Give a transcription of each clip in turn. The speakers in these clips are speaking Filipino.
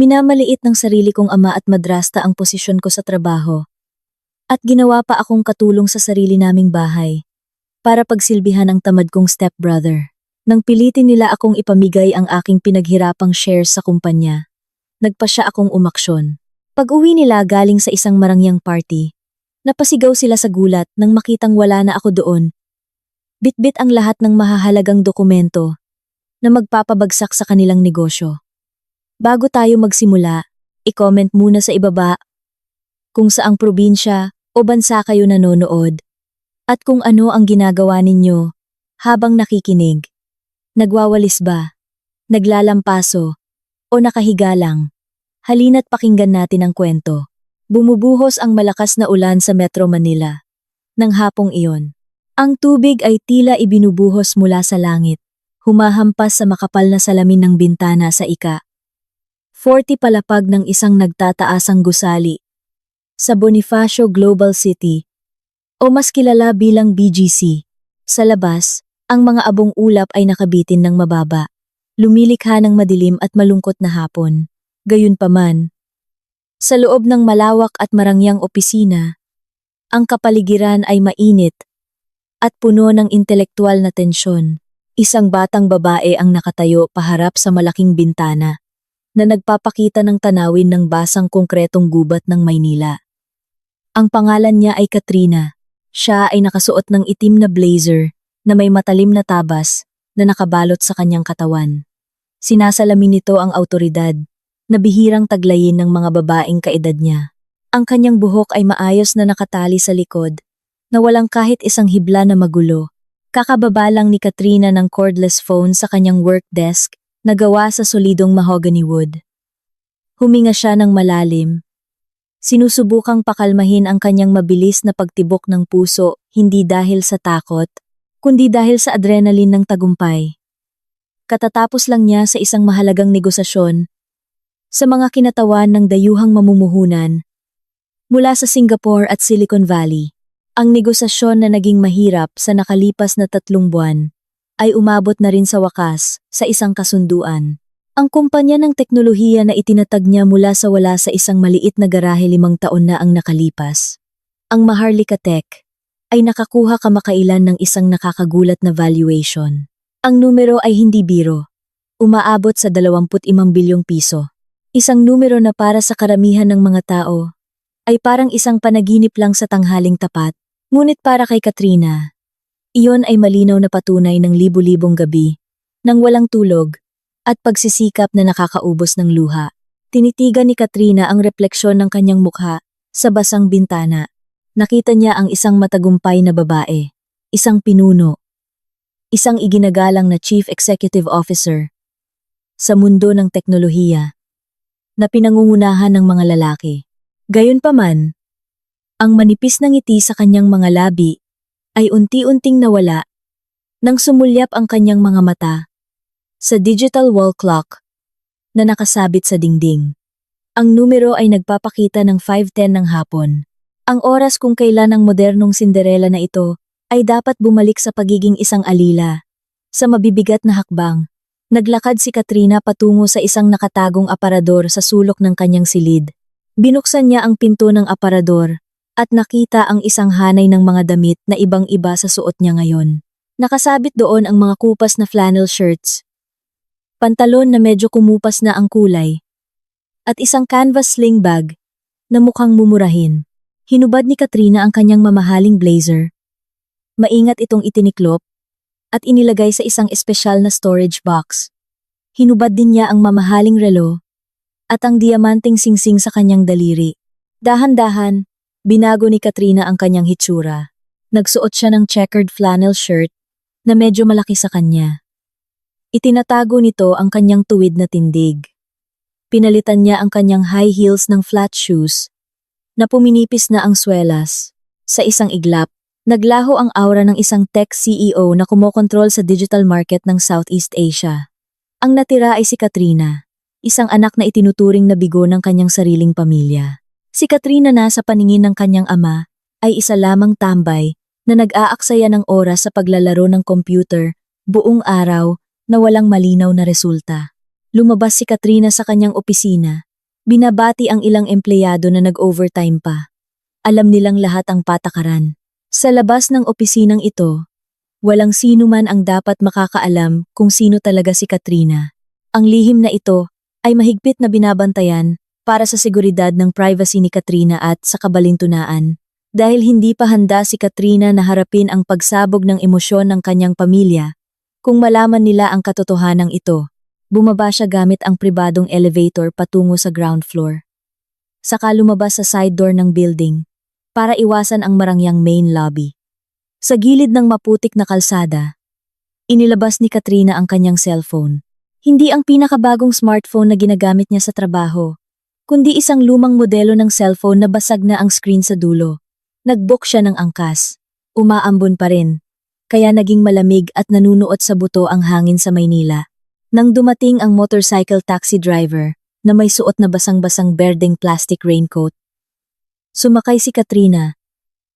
Minamaliit ng sarili kong ama at madrasta ang posisyon ko sa trabaho. At ginawa pa akong katulong sa sarili naming bahay para pagsilbihan ang tamad kong stepbrother. Nang pilitin nila akong ipamigay ang aking pinaghirapang shares sa kumpanya, nagpa siya akong umaksyon. Pag-uwi nila galing sa isang marangyang party, napasigaw sila sa gulat nang makitang wala na ako doon. Bitbit ang lahat ng mahahalagang dokumento na magpapabagsak sa kanilang negosyo. Bago tayo magsimula, i-comment muna sa ibaba kung saang probinsya o bansa kayo nanonood at kung ano ang ginagawa ninyo habang nakikinig. Nagwawalis ba? Naglalampaso? O nakahiga lang? Halina't pakinggan natin ang kwento. Bumubuhos ang malakas na ulan sa Metro Manila. Nang hapong iyon, ang tubig ay tila ibinubuhos mula sa langit, humahampas sa makapal na salamin ng bintana sa 40 palapag ng isang nagtataasang gusali sa Bonifacio Global City o mas kilala bilang BGC. Sa labas, ang mga abong ulap ay nakabitin ng mababa, lumilikha ng madilim at malungkot na hapon. Gayunpaman, sa loob ng malawak at marangyang opisina, ang kapaligiran ay mainit at puno ng intelektual na tensyon. Isang batang babae ang nakatayo paharap sa malaking bintana na nagpapakita ng tanawin ng basang konkretong gubat ng Maynila. Ang pangalan niya ay Katrina. Siya ay nakasuot ng itim na blazer na may matalim na tabas na nakabalot sa kanyang katawan. Sinasalamin nito ang awtoridad na bihirang taglayin ng mga babaeng kaedad niya. Ang kanyang buhok ay maayos na nakatali sa likod na walang kahit isang hibla na magulo. Kakababa lang ni Katrina ng cordless phone sa kanyang work desk na gawa sa solidong mahogany wood. Huminga siya ng malalim. Sinusubukang pakalmahin ang kanyang mabilis na pagtibok ng puso, hindi dahil sa takot, kundi dahil sa adrenaline ng tagumpay. Katatapos lang niya sa isang mahalagang negosasyon sa mga kinatawan ng dayuhang mamumuhunan mula sa Singapore at Silicon Valley. Ang negosasyon na naging mahirap sa nakalipas na 3 buwan ay umabot na rin sa wakas sa isang kasunduan. Ang kumpanya ng teknolohiya na itinatag niya mula sa wala sa isang maliit na garahe 5 taon na ang nakalipas. Ang Maharlika Tech ay nakakuha kamakailan ng isang nakakagulat na valuation. Ang numero ay hindi biro. Umaabot sa 25 bilyong piso. Isang numero na para sa karamihan ng mga tao ay parang isang panaginip lang sa tanghaling tapat. Ngunit para kay Katrina, iyon ay malinaw na patunay ng libu-libong gabi, ng walang tulog, at pagsisikap na nakakaubos ng luha. Tinitigan ni Katrina ang refleksyon ng kanyang mukha sa basang bintana. Nakita niya ang isang matagumpay na babae, isang pinuno, isang iginagalang na Chief Executive Officer sa mundo ng teknolohiya na pinangungunahan ng mga lalaki. Gayunpaman, ang manipis na ngiti sa kanyang mga labi ay unti-unting nawala nang sumulyap ang kanyang mga mata sa digital wall clock na nakasabit sa dingding. Ang numero ay nagpapakita ng 5:10 ng hapon. Ang oras kung kailan ang modernong Cinderella na ito ay dapat bumalik sa pagiging isang alila. Sa mabibigat na hakbang, naglakad si Katrina patungo sa isang nakatagong aparador sa sulok ng kanyang silid. Binuksan niya ang pinto ng aparador at nakita ang isang hanay ng mga damit na ibang-iba sa suot niya ngayon. Nakasabit doon ang mga kupas na flannel shirts, pantalon na medyo kumupas na ang kulay, at isang canvas sling bag na mukhang mumurahin. Hinubad ni Katrina ang kanyang mamahaling blazer. Maingat itong itiniklop at inilagay sa isang espesyal na storage box. Hinubad din niya ang mamahaling relo at ang diamanting singsing sa kanyang daliri. Dahan-dahan, binago ni Katrina ang kanyang hitsura. Nagsuot siya ng checkered flannel shirt na medyo malaki sa kanya. Itinatago nito ang kanyang tuwid na tindig. Pinalitan niya ang kanyang high heels ng flat shoes na puminipis na ang swelas. Sa isang iglap, naglaho ang aura ng isang tech CEO na kumokontrol sa digital market ng Southeast Asia. Ang natira ay si Katrina, isang anak na itinuturing na bigo ng kanyang sariling pamilya. Si Katrina na sa paningin ng kanyang ama ay isa lamang tambay na nag-aaksaya ng oras sa paglalaro ng computer buong araw na walang malinaw na resulta. Lumabas si Katrina sa kanyang opisina Binabati ang ilang empleyado na nag-overtime pa. Alam nilang lahat ang patakaran. Sa labas ng opisinang ito, walang sino man ang dapat makakaalam kung sino talaga si Katrina. Ang lihim na ito ay mahigpit na binabantayan para sa seguridad ng privacy ni Katrina at sa kabalintunaan. Dahil hindi pa handa si Katrina na harapin ang pagsabog ng emosyon ng kanyang pamilya, kung malaman nila ang katotohanan ito. Bumaba siya gamit ang pribadong elevator patungo sa ground floor. Saka lumabas sa side door ng building para iwasan ang marangyang main lobby. Sa gilid ng maputik na kalsada, inilabas ni Katrina ang kanyang cellphone. Hindi ang pinakabagong smartphone na ginagamit niya sa trabaho, kundi isang lumang modelo ng cellphone na basag na ang screen sa dulo. Nag-book siya ng angkas. Umaambon pa rin, kaya naging malamig at nanunuot sa buto ang hangin sa Maynila. Nang dumating ang motorcycle taxi driver na may suot na basang-basang berdeng plastic raincoat, sumakay si Katrina.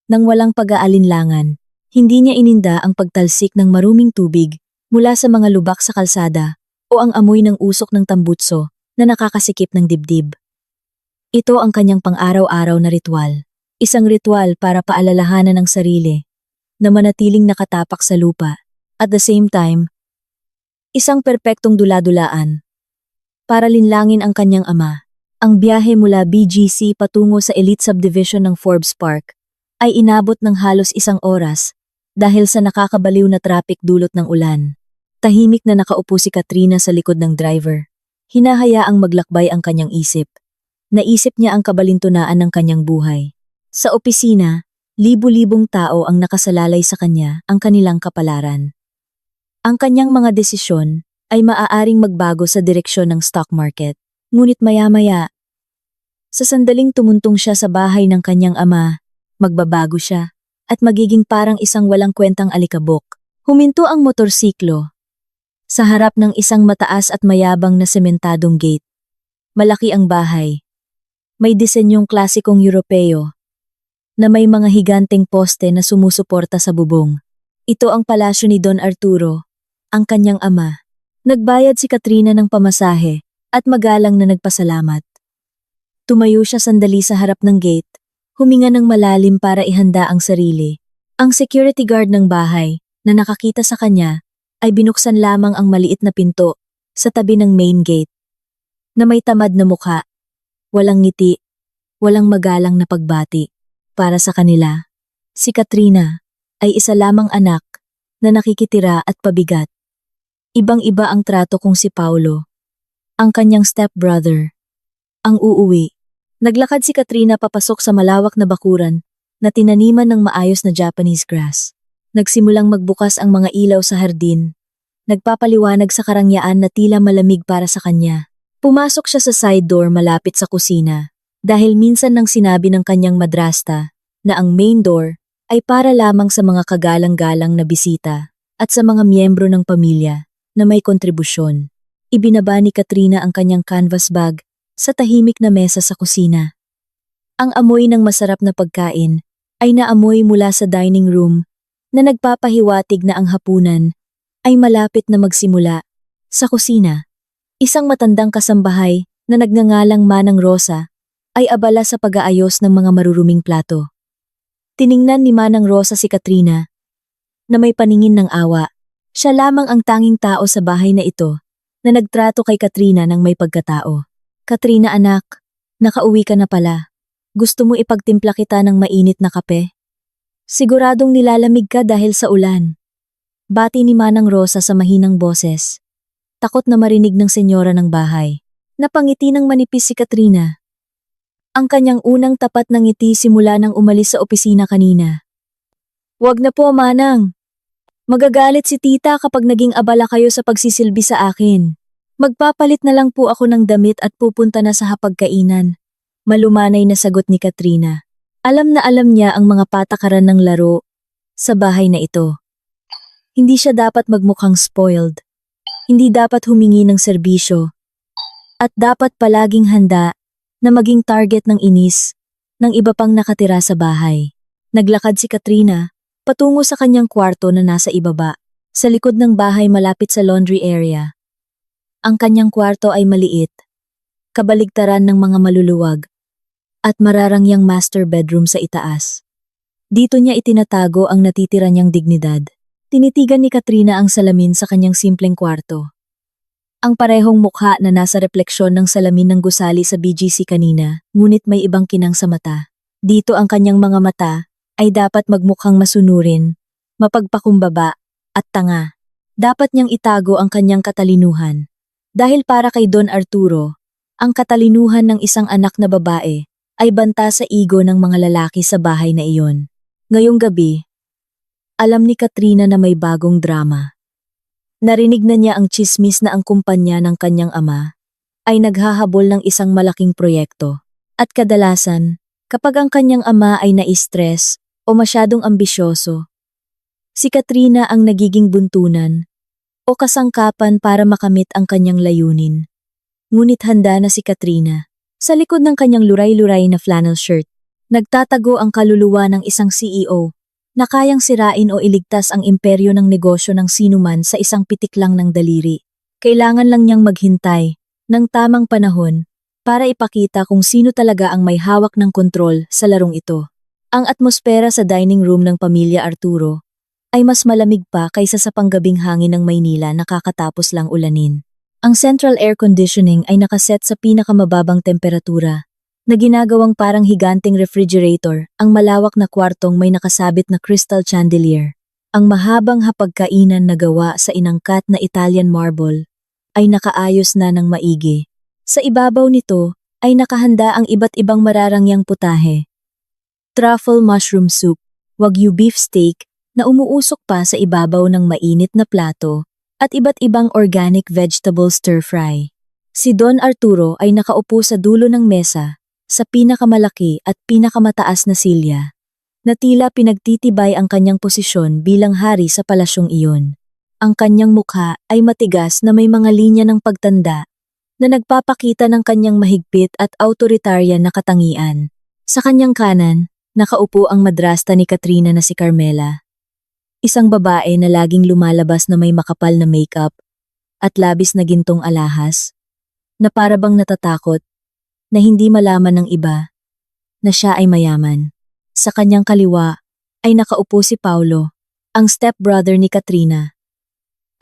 Nang walang pag-aalinlangan, hindi niya ininda ang pagtalsik ng maruming tubig mula sa mga lubak sa kalsada o ang amoy ng usok ng tambutso na nakakasikip ng dibdib. Ito ang kanyang pang-araw-araw na ritual. Isang ritual para paalalahanan ng sarili na manatiling nakatapak sa lupa. At the same time, isang perpektong dula-dulaan para linlangin ang kanyang ama. Ang biyahe mula BGC patungo sa elite subdivision ng Forbes Park ay inabot ng halos 1 oras dahil sa nakakabaliw na traffic dulot ng ulan. Tahimik na nakaupo si Katrina sa likod ng driver. Hinahayaang maglakbay ang kanyang isip. Naisip niya ang kabalintunaan ng kanyang buhay. Sa opisina, libu-libong tao ang nakasalalay sa kanya ang kanilang kapalaran. Ang kanyang mga desisyon ay maaaring magbago sa direksyon ng stock market. Ngunit maya-maya, sa sandaling tumuntong siya sa bahay ng kanyang ama, magbabago siya at magiging parang isang walang kwentang alikabok. Huminto ang motorsiklo sa harap ng isang mataas at mayabang na sementadong gate. Malaki ang bahay. May disenyong klasikong Europeo na may mga higanteng poste na sumusuporta sa bubong. Ito ang palasyo ni Don Arturo, ang kanyang ama. Nagbayad si Katrina ng pamasahe at magalang na nagpasalamat. Tumayo siya sandali sa harap ng gate, huminga ng malalim para ihanda ang sarili. Ang security guard ng bahay na nakakita sa kanya ay binuksan lamang ang maliit na pinto sa tabi ng main gate na may tamad na mukha, walang ngiti, walang magalang na pagbati. Para sa kanila, si Katrina ay isa lamang anak na nakikitira at pabigat. Ibang-iba ang trato kung si Paulo, ang kanyang stepbrother, ang uuwi. Naglakad si Katrina papasok sa malawak na bakuran na tinaniman ng maayos na Japanese grass. Nagsimulang magbukas ang mga ilaw sa hardin, nagpapaliwanag sa karangyaan na tila malamig para sa kanya. Pumasok siya sa side door malapit sa kusina. Dahil minsan nang sinabi ng kanyang madrasta na ang main door ay para lamang sa mga kagalang-galang na bisita at sa mga miyembro ng pamilya na may kontribusyon. Ibinaba ni Katrina ang kanyang canvas bag sa tahimik na mesa sa kusina. Ang amoy ng masarap na pagkain ay naamoy mula sa dining room na nagpapahiwatig na ang hapunan ay malapit na magsimula. Sa kusina, isang matandang kasambahay na nagngangalang Manang Rosa ay abala sa pag-aayos ng mga maruruming plato. Tiningnan ni Manang Rosa si Katrina na may paningin ng awa. Siya lamang ang tanging tao sa bahay na ito na nagtrato kay Katrina ng may pagkatao. Katrina anak, nakauwi ka na pala. Gusto mo ipagtimpla kita ng mainit na kape? Siguradong nilalamig ka dahil sa ulan. Bati ni Manang Rosa sa mahinang boses. Takot na marinig ng senyora ng bahay. Napangiti ng manipis si Katrina. Ang kanyang unang tapat ng ngiti simula nang umalis sa opisina kanina. Wag na po, Manang. Magagalit si tita kapag naging abala kayo sa pagsisilbi sa akin. Magpapalit na lang po ako ng damit at pupunta na sa hapagkainan. Malumanay na sagot ni Katrina. Alam na alam niya ang mga patakaran ng laro sa bahay na ito. Hindi siya dapat magmukhang spoiled. Hindi dapat humingi ng serbisyo. At dapat palaging handa na maging target ng inis ng iba pang nakatira sa bahay. Naglakad si Katrina patungo sa kanyang kwarto na nasa ibaba, sa likod ng bahay malapit sa laundry area. Ang kanyang kwarto ay maliit, kabaligtaran ng mga maluluwag, at mararangyang master bedroom sa itaas. Dito niya itinatago ang natitira niyang dignidad. Tinitigan ni Katrina ang salamin sa kanyang simpleng kwarto. Ang parehong mukha na nasa refleksyon ng salamin ng gusali sa BGC kanina, ngunit may ibang kinang sa mata. Dito ang kanyang mga mata ay dapat magmukhang masunurin, mapagpakumbaba, at tanga. Dapat niyang itago ang kanyang katalinuhan. Dahil para kay Don Arturo, ang katalinuhan ng isang anak na babae ay banta sa ego ng mga lalaki sa bahay na iyon. Ngayong gabi, alam ni Katrina na may bagong drama. Narinig na niya ang tsismis na ang kumpanya ng kanyang ama ay naghahabol ng isang malaking proyekto. At kadalasan, kapag ang kanyang ama ay na-stress o masyadong ambisyoso, si Katrina ang nagiging buntunan o kasangkapan para makamit ang kanyang layunin. Ngunit handa na si Katrina. Sa likod ng kanyang luray-luray na flannel shirt, nagtatago ang kaluluwa ng isang CEO na kayang sirain o iligtas ang imperyo ng negosyo ng sinuman sa isang pitik lang ng daliri. Kailangan lang niyang maghintay ng tamang panahon para ipakita kung sino talaga ang may hawak ng kontrol sa larong ito. Ang atmosfera sa dining room ng pamilya Arturo ay mas malamig pa kaysa sa panggabing hangin ng Maynila na kakatapos lang ulanin. Ang central air conditioning ay nakaset sa pinakamababang temperatura, na ginagawang parang higanting refrigerator, ang malawak na kwartong may nakasabit na crystal chandelier. Ang mahabang hapagkainan na gawa sa inangkat na Italian marble ay nakaayos na ng maigi. Sa ibabaw nito ay nakahanda ang iba't ibang mararangyang putahe. Truffle mushroom soup, wagyu beef steak na umuusok pa sa ibabaw ng mainit na plato, at iba't ibang organic vegetable stir-fry. Si Don Arturo ay nakaupo sa dulo ng mesa, sa pinakamalaki at pinakamataas na silya, na tila pinagtitibay ang kanyang posisyon bilang hari sa palasyong iyon. Ang kanyang mukha ay matigas na may mga linya ng pagtanda, na nagpapakita ng kanyang mahigpit at autoritaryan na katangian. Sa kanyang kanan, nakaupo ang madrasta ni Katrina na si Carmela. Isang babae na laging lumalabas na may makapal na makeup at labis na gintong alahas, na parabang natatakot na hindi malaman ng iba na siya ay mayaman. Sa kanyang kaliwa ay nakaupo si Paulo, ang stepbrother ni Katrina.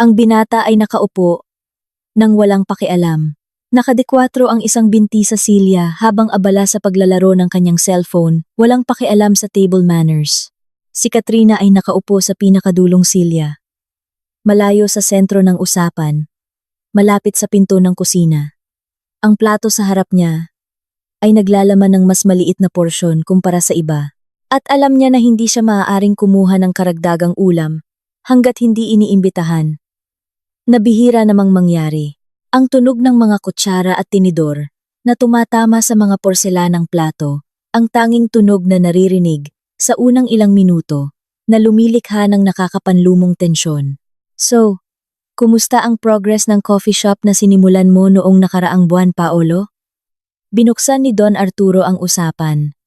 Ang binata ay nakaupo nang walang pakialam. Nakadekwatro ang isang binti sa silya habang abala sa paglalaro ng kanyang cellphone, walang pakialam sa table manners. Si Katrina ay nakaupo sa pinakadulong silya, malayo sa sentro ng usapan, malapit sa pinto ng kusina. Ang plato sa harap niya ay naglalaman ng mas maliit na porsyon kumpara sa iba. At alam niya na hindi siya maaaring kumuha ng karagdagang ulam hanggat hindi iniimbitahan. Nabihira namang mangyari. Ang tunog ng mga kutsara at tinidor na tumatama sa mga porselanang plato, ang tanging tunog na naririnig sa unang ilang minuto na lumilikha ng nakakapanlumong tensyon. So, kumusta ang progress ng coffee shop na sinimulan mo noong nakaraang buwan, Paolo? Binuksan ni Don Arturo ang usapan.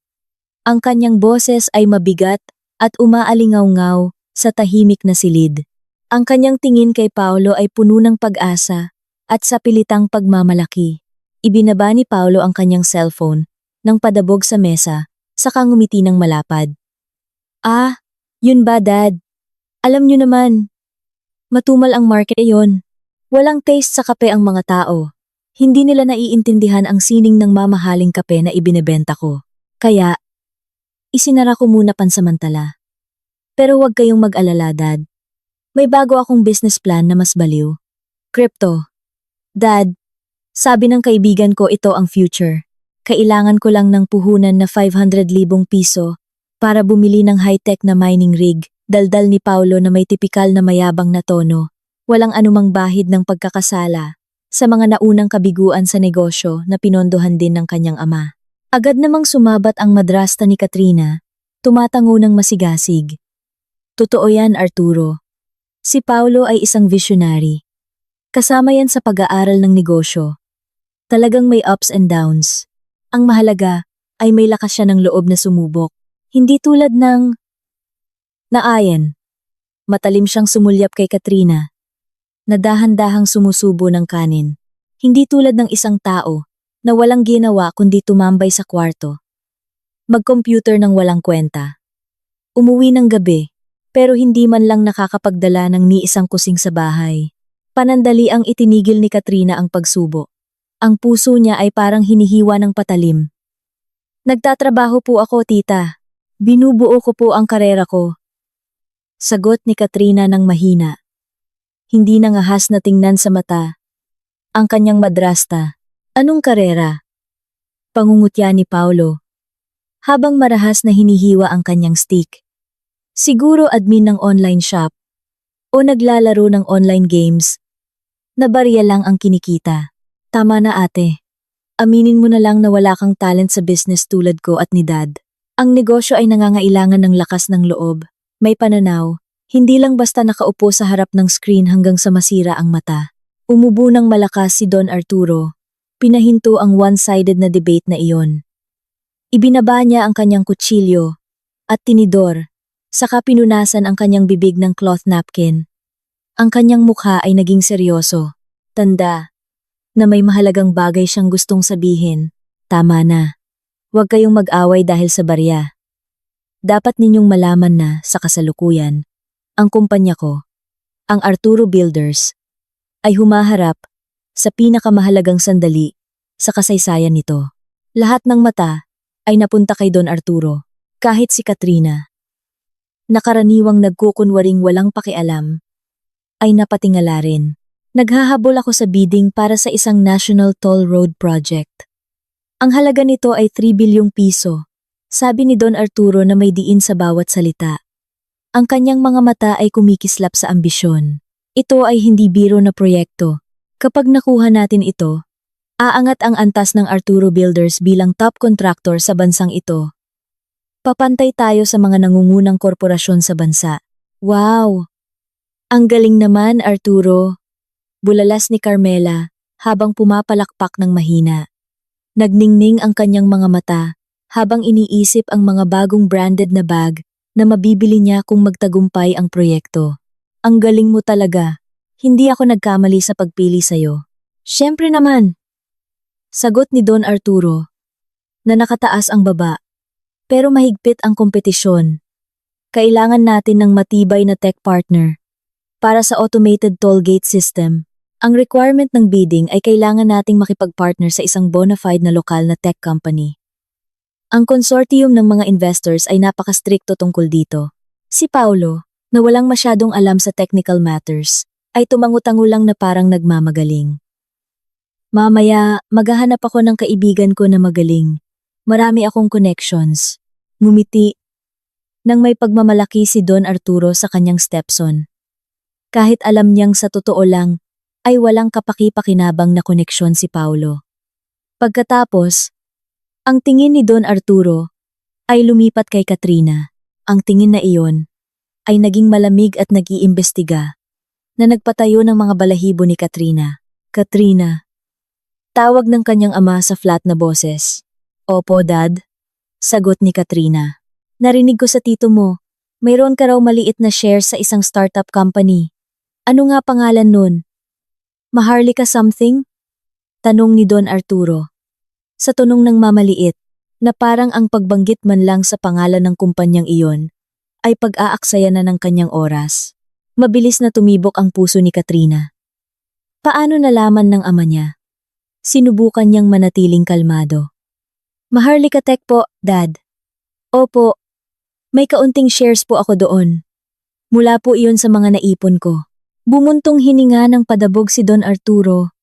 Ang kanyang boses ay mabigat at umaalingaw-ngaw sa tahimik na silid. Ang kanyang tingin kay Paolo ay puno ng pag-asa at sa pilitang pagmamalaki. Ibinaba ni Paolo ang kanyang cellphone nang padabog sa mesa, saka ngumiti ng malapad. Ah, yun ba, Dad? Alam niyo naman, matumal ang market iyon. Walang taste sa kape ang mga tao. Hindi nila naiintindihan ang sining ng mamahaling kape na ibinebenta ko. Kaya, isinara ko muna pansamantala. Pero huwag kayong mag-alala, Dad. May bago akong business plan na mas baliw. Crypto. Dad, sabi ng kaibigan ko ito ang future. Kailangan ko lang ng puhunan na 500,000 piso para bumili ng high-tech na mining rig, daldal ni Paulo na may tipikal na mayabang na tono. Walang anumang bahid ng pagkakasala sa mga naunang kabiguan sa negosyo na pinondohan din ng kanyang ama. Agad namang sumabat ang madrasta ni Katrina, tumatango ng masigasig. Totoo yan, Arturo. Si Paulo ay isang visionary. Kasama yan sa pag-aaral ng negosyo. Talagang may ups and downs. Ang mahalaga ay may lakas siya ng loob na sumubok. Hindi tulad ng naayan. Matalim siyang sumulyap kay Katrina, na dahan-dahang sumusubo ng kanin. Hindi tulad ng isang tao na walang ginawa kundi tumambay sa kwarto. Mag-computer ng walang kwenta. Umuwi ng gabi, pero hindi man lang nakakapagdala ng ni isang kusing sa bahay. Panandali ang itinigil ni Katrina ang pagsubo. Ang puso niya ay parang hinihiwa ng patalim. Nagtatrabaho po ako, tita. Binubuo ko po ang karera ko. Sagot ni Katrina ng mahina. Hindi nangahas na tingnan sa mata ang kanyang madrasta. Anong karera? Pangungutya ni Paulo, habang marahas na hinihiwa ang kanyang stick. Siguro admin ng online shop o naglalaro ng online games. Na barya lang ang kinikita. Tama na ate. Aminin mo na lang na wala kang talent sa business tulad ko at ni dad. Ang negosyo ay nangangailangan ng lakas ng loob, may pananaw, hindi lang basta nakaupo sa harap ng screen hanggang sa masira ang mata. Umubo ng malakas si Don Arturo. Pinahinto ang one-sided na debate na iyon. Ibinaba niya ang kanyang kutsilyo at tinidor, saka pinunasan ang kanyang bibig ng cloth napkin. Ang kanyang mukha ay naging seryoso. Tanda na may mahalagang bagay siyang gustong sabihin. Tama na. Huwag kayong mag-away dahil sa barya. Dapat ninyong malaman na sa kasalukuyan, ang kumpanya ko, ang Arturo Builders, ay humaharap sa pinakamahalagang sandali sa kasaysayan nito. Lahat ng mata ay napunta kay Don Arturo, kahit si Katrina. Nakaraniwang nagkukunwaring walang pakialam, ay napatingala rin. Naghahabol ako sa bidding para sa isang National Toll Road Project. Ang halaga nito ay 3 bilyong piso, sabi ni Don Arturo na may diin sa bawat salita. Ang kanyang mga mata ay kumikislap sa ambisyon. Ito ay hindi biro na proyekto. Kapag nakuha natin ito, aangat ang antas ng Arturo Builders bilang top contractor sa bansang ito. Papantay tayo sa mga nangungunang korporasyon sa bansa. Wow! Ang galing naman, Arturo! Bulalas ni Carmela habang pumapalakpak ng mahina. Nagningning ang kanyang mga mata habang iniisip ang mga bagong branded na bag na mabibili niya kung magtagumpay ang proyekto. Ang galing mo talaga. Hindi ako nagkamali sa pagpili sa'yo. Siyempre naman. Sagot ni Don Arturo na nakataas ang baba. Pero mahigpit ang kompetisyon. Kailangan natin ng matibay na tech partner. Para sa automated toll gate system, ang requirement ng bidding ay kailangan nating makipag-partner sa isang bona fide na lokal na tech company. Ang consortium ng mga investors ay napaka-strikto tungkol dito. Si Paulo, na walang masyadong alam sa technical matters, ay tumangutango lang na parang nagmamagaling. Mamaya, maghahanap ako ng kaibigan ko na magaling. Marami akong connections. Ngumiti. Nang may pagmamalaki si Don Arturo sa kanyang stepson. Kahit alam niyang sa totoo lang, ay walang kapaki-pakinabang na koneksyon si Paulo. Pagkatapos, ang tingin ni Don Arturo ay lumipat kay Katrina. Ang tingin na iyon ay naging malamig at nag-iimbestiga na nagpatayo ng mga balahibo ni Katrina. Katrina. Tawag ng kanyang ama sa flat na boses. Opo, Dad. Sagot ni Katrina. Narinig ko sa tito mo, mayroon ka raw maliit na share sa isang startup company. Ano nga pangalan nun? Maharlika something? Tanong ni Don Arturo. Sa tunong ng mamaliit, na parang ang pagbanggit man lang sa pangalan ng kumpanyang iyon, ay pag-aaksaya na ng kanyang oras. Mabilis na tumibok ang puso ni Katrina. Paano nalaman ng ama niya? Sinubukan niyang manatiling kalmado. Maharlika Tech po, Dad. Opo, may kaunting shares po ako doon. Mula po iyon sa mga naipon ko. Bumuntong hininga ng padabog si Don Arturo.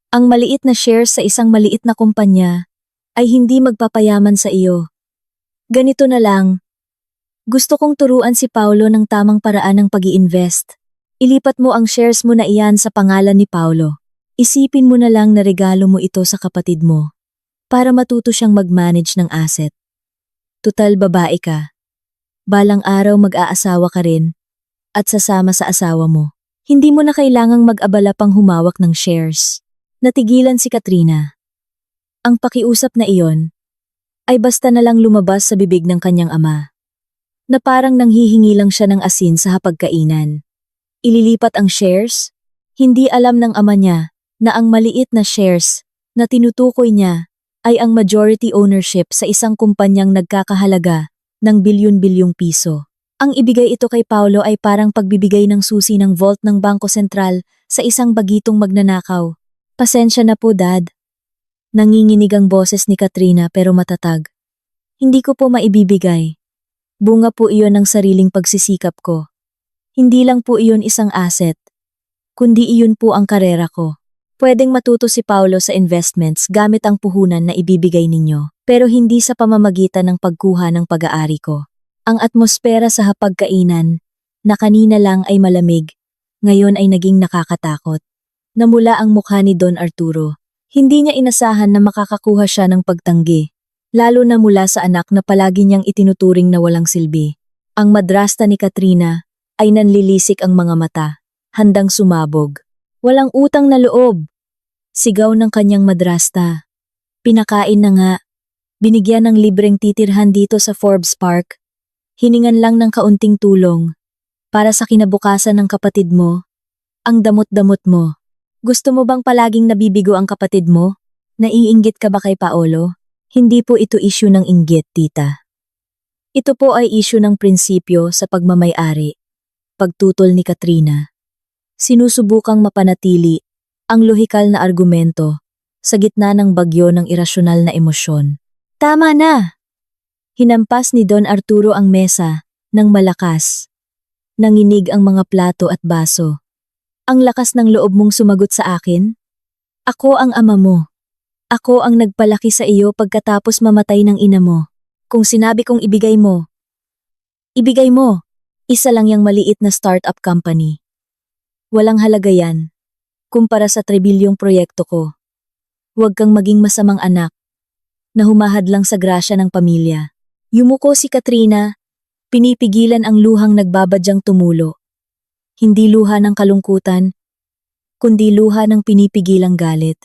Ang maliit na shares sa isang maliit na kumpanya ay hindi magpapayaman sa iyo. Ganito na lang. Gusto kong turuan si Paulo ng tamang paraan ng pag-i-invest. Ilipat mo ang shares mo na iyan sa pangalan ni Paulo. Isipin mo na lang na regalo mo ito sa kapatid mo para matuto siyang mag-manage ng asset. Tutal babae ka. Balang araw mag-aasawa ka rin at sasama sa asawa mo. Hindi mo na kailangang mag-abala pang humawak ng shares. Natigilan si Katrina. Ang pakiusap na iyon ay basta na lang lumabas sa bibig ng kanyang ama. Na parang nanghihingi lang siya ng asin sa hapagkainan. Ililipat ang shares? Hindi alam ng ama niya na ang maliit na shares na tinutukoy niya ay ang majority ownership sa isang kumpanyang nagkakahalaga ng bilyon-bilyong piso. Ang ibigay ito kay Paulo ay parang pagbibigay ng susi ng vault ng Bangko Sentral sa isang bagitong magnanakaw. Pasensya na po, Dad. Nanginginig ang boses ni Katrina pero matatag. Hindi ko po maibibigay. Bunga po iyon ng sariling pagsisikap ko. Hindi lang po iyon isang asset, kundi iyon po ang karera ko. Pwedeng matuto si Paulo sa investments gamit ang puhunan na ibibigay ninyo, pero hindi sa pamamagitan ng pagkuha ng pag-aari ko. Ang atmosfera sa hapagkainan, na kanina lang ay malamig, ngayon ay naging nakakatakot. Namula ang mukha ni Don Arturo. Hindi niya inasahan na makakakuha siya ng pagtanggi, lalo na mula sa anak na palagi niyang itinuturing na walang silbi. Ang madrasta ni Katrina ay nanlilisik ang mga mata, handang sumabog. Walang utang na loob. Sigaw ng kanyang madrasta. Pinakain na nga. Binigyan ng libreng titirhan dito sa Forbes Park. Hiningan lang ng kaunting tulong. Para sa kinabukasan ng kapatid mo. Ang damot-damot mo. Gusto mo bang palaging nabibigo ang kapatid mo? Naiinggit ka ba kay Paolo? Hindi po ito issue ng inggit, tita. Ito po ay issue ng prinsipyo sa pagmamay-ari. Pagtutol ni Katrina. Sinusubukang mapanatili ang lohikal na argumento sa gitna ng bagyo ng irasyonal na emosyon. Tama na! Hinampas ni Don Arturo ang mesa ng malakas. Nanginig ang mga plato at baso. Ang lakas ng loob mong sumagot sa akin? Ako ang ama mo. Ako ang nagpalaki sa iyo pagkatapos mamatay ng ina mo. Kung sinabi kong ibigay mo, ibigay mo. Isa lang yang maliit na startup company. Walang halaga yan. Kumpara sa tribilyong proyekto ko. Huwag kang maging masamang anak na humahad lang sa grasya ng pamilya. Yumuko si Katrina, pinipigilan ang luhang nagbabadyang tumulo. Hindi luha ng kalungkutan, kundi luha ng pinipigilang galit.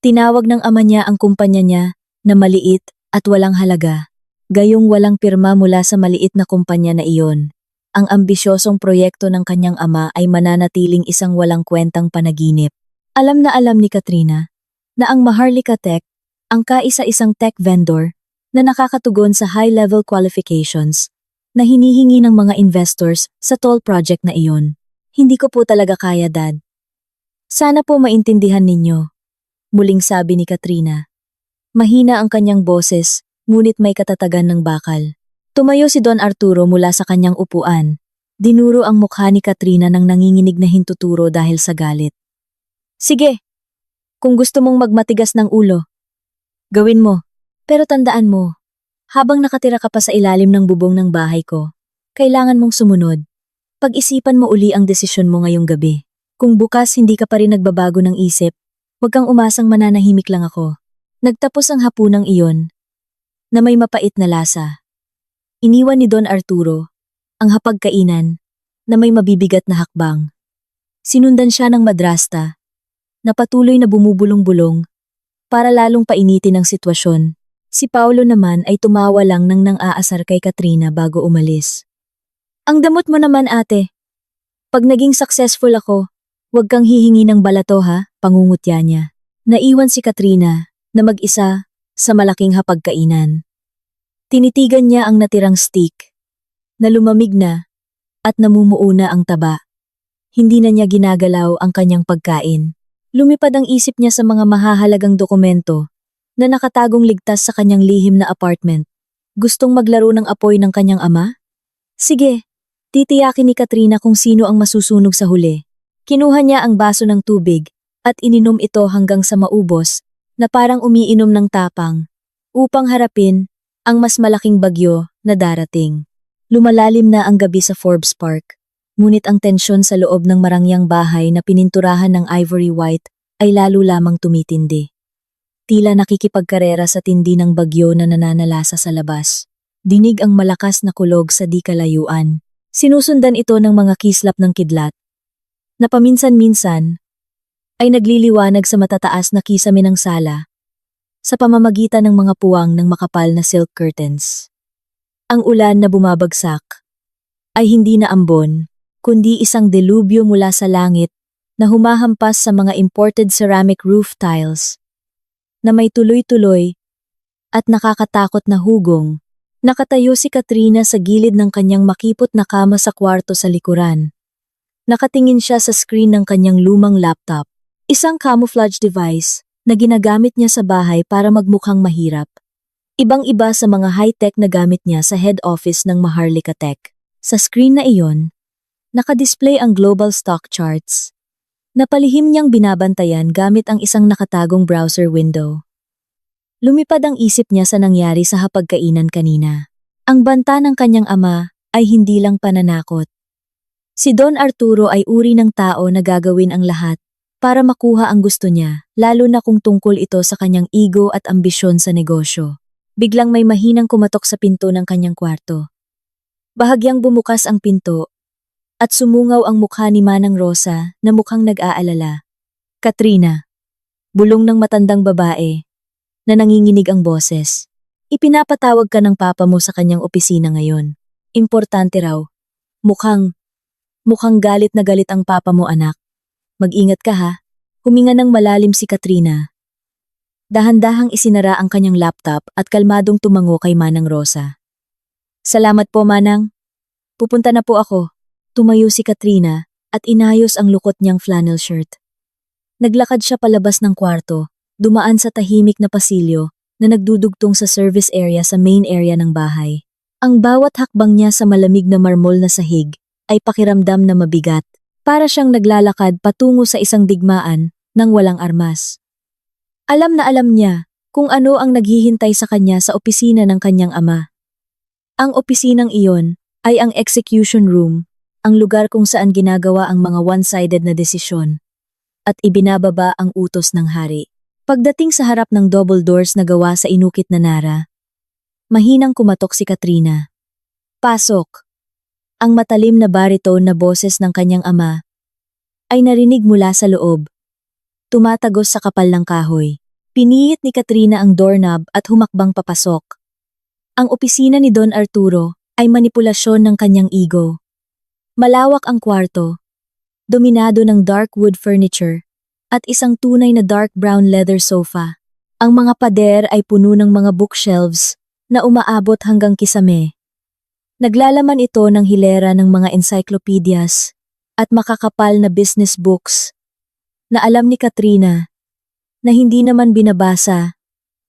Tinawag ng ama niya ang kumpanya niya na maliit at walang halaga. Gayong walang pirma mula sa maliit na kumpanya na iyon. Ang ambisyosong proyekto ng kanyang ama ay mananatiling isang walang kwentang panaginip. Alam na alam ni Katrina na ang Maharlika Tech, ang kaisa-isang tech vendor na nakakatugon sa high-level qualifications na hinihingi ng mga investors sa toll project na iyon. Hindi ko po talaga kaya, Dad. Sana po maintindihan ninyo. Muling sabi ni Katrina. Mahina ang kanyang boses, ngunit may katatagan ng bakal. Tumayo si Don Arturo mula sa kanyang upuan. Dinuro ang mukha ni Katrina ng nanginginig na hintuturo dahil sa galit. Sige, kung gusto mong magmatigas ng ulo, gawin mo. Pero tandaan mo, habang nakatira ka pa sa ilalim ng bubong ng bahay ko, kailangan mong sumunod. Pag-isipan mo uli ang desisyon mo ngayong gabi. Kung bukas hindi ka pa rin nagbabago ng isip, huwag kang umasang mananahimik lang ako. Nagtapos ang hapunang iyon, na may mapait na lasa. Iniwan ni Don Arturo ang hapagkainan na may mabibigat na hakbang. Sinundan siya ng madrasta na patuloy na bumubulong-bulong para lalong painitin ang sitwasyon. Si Paulo naman ay tumawa lang nang nang-aasar kay Katrina bago umalis. Ang damot mo naman, ate. Pag naging successful ako, huwag kang hihingi ng balato ha, pangungutya niya. Naiwan si Katrina na mag-isa sa malaking hapagkainan. Tinitigan niya ang natirang steak, na lumamig na at namumuuna ang taba. Hindi na niya ginagalaw ang kanyang pagkain. Lumipad ang isip niya sa mga mahahalagang dokumento na nakatagong ligtas sa kanyang lihim na apartment. Gustong maglaro ng apoy ng kanyang ama? Sige, titiyakin ni Katrina kung sino ang masusunog sa huli. Kinuha niya ang baso ng tubig at ininom ito hanggang sa maubos na parang umiinom ng tapang upang harapin ang mas malaking bagyo na darating. Lumalalim na ang gabi sa Forbes Park, ngunit ang tensyon sa loob ng marangyang bahay na pininturahan ng ivory white ay lalo lamang tumitindi. Tila nakikipagkarera sa tindi ng bagyo na nananalasa sa labas. Dinig ang malakas na kulog sa di kalayuan. Sinusundan ito ng mga kislap ng kidlat, na paminsan-minsan ay nagliliwanag sa matataas na kisame ng sala sa pamamagitan ng mga puwang ng makapal na silk curtains. Ang ulan na bumabagsak ay hindi na ambon, kundi isang delubyo mula sa langit na humahampas sa mga imported ceramic roof tiles na may tuloy-tuloy at nakakatakot na hugong. Nakatayo si Katrina sa gilid ng kanyang makipot na kama sa kwarto sa likuran. Nakatingin siya sa screen ng kanyang lumang laptop, isang camouflage device na ginagamit niya sa bahay para magmukhang mahirap. Ibang-iba sa mga high-tech na gamit niya sa head office ng Maharlika Tech. Sa screen na iyon, nakadisplay ang global stock charts. Napalihim niyang binabantayan gamit ang isang nakatagong browser window. Lumipad ang isip niya sa nangyari sa hapagkainan kanina. Ang banta ng kanyang ama ay hindi lang pananakot. Si Don Arturo ay uri ng tao na gagawin ang lahat para makuha ang gusto niya, lalo na kung tungkol ito sa kanyang ego at ambisyon sa negosyo. Biglang may mahinang kumatok sa pinto ng kanyang kwarto. Bahagyang bumukas ang pinto at sumungaw ang mukha ni Manang Rosa na mukhang nag-aalala. Katrina, bulong ng matandang babae na nanginginig ang boses. Ipinapatawag ka ng papa mo sa kanyang opisina ngayon. Importante raw. Mukhang galit na galit ang papa mo, anak. Mag-ingat ka ha. Huminga ng malalim si Katrina. Dahan-dahang isinara ang kanyang laptop at kalmadong tumango kay Manang Rosa. Salamat po, Manang. Pupunta na po ako. Tumayo si Katrina at inayos ang lukot niyang flannel shirt. Naglakad siya palabas ng kwarto, dumaan sa tahimik na pasilyo na nagdudugtong sa service area sa main area ng bahay. Ang bawat hakbang niya sa malamig na marmol na sahig ay pakiramdam na mabigat, para siyang naglalakad patungo sa isang digmaan ng walang armas. Alam na alam niya kung ano ang naghihintay sa kanya sa opisina ng kanyang ama. Ang opisinang iyon ay ang execution room, ang lugar kung saan ginagawa ang mga one-sided na desisyon at ibinababa ang utos ng hari. Pagdating sa harap ng double doors na gawa sa inukit na nara, mahinang kumatok si Katrina. Pasok! Ang matalim na baritone na boses ng kanyang ama ay narinig mula sa loob. Tumatagos sa kapal ng kahoy. Pinihit ni Katrina ang doorknob at humakbang papasok. Ang opisina ni Don Arturo ay manipulasyon ng kanyang ego. Malawak ang kwarto, dominado ng dark wood furniture, at isang tunay na dark brown leather sofa. Ang mga pader ay puno ng mga bookshelves na umaabot hanggang kisame. Naglalaman ito ng hilera ng mga encyclopedias at makakapal na business books na alam ni Katrina na hindi naman binabasa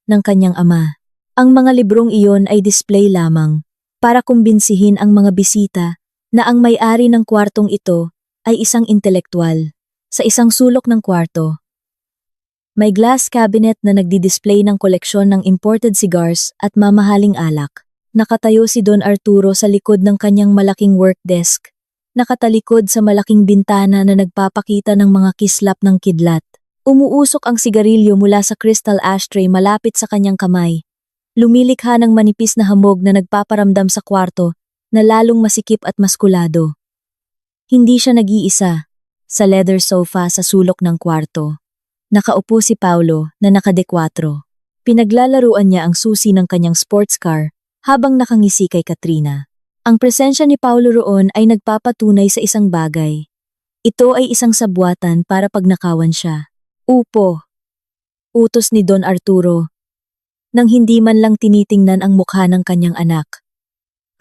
ng kanyang ama. Ang mga librong iyon ay display lamang para kumbinsihin ang mga bisita na ang may-ari ng kwartong ito ay isang intelektual. Sa isang sulok ng kwarto, may glass cabinet na nagdi-display ng koleksyon ng imported cigars at mamahaling alak. Nakatayo si Don Arturo sa likod ng kanyang malaking work desk, nakatalikod sa malaking bintana na nagpapakita ng mga kislap ng kidlat. Umuusok ang sigarilyo mula sa crystal ashtray malapit sa kanyang kamay. Lumilikha ng manipis na hamog na nagpaparamdam sa kwarto na lalong masikip at maskulado. Hindi siya nag-iisa. Sa leather sofa sa sulok ng kwarto, nakaupo si Paulo na nakadekwatro. Pinaglalaruan niya ang susi ng kanyang sports car habang nakangisi kay Katrina. Ang presensya ni Paulo roon ay nagpapatunay sa isang bagay. Ito ay isang sabwatan para pagnakawan siya. Upo. Utos ni Don Arturo. Nang hindi man lang tinitingnan ang mukha ng kanyang anak.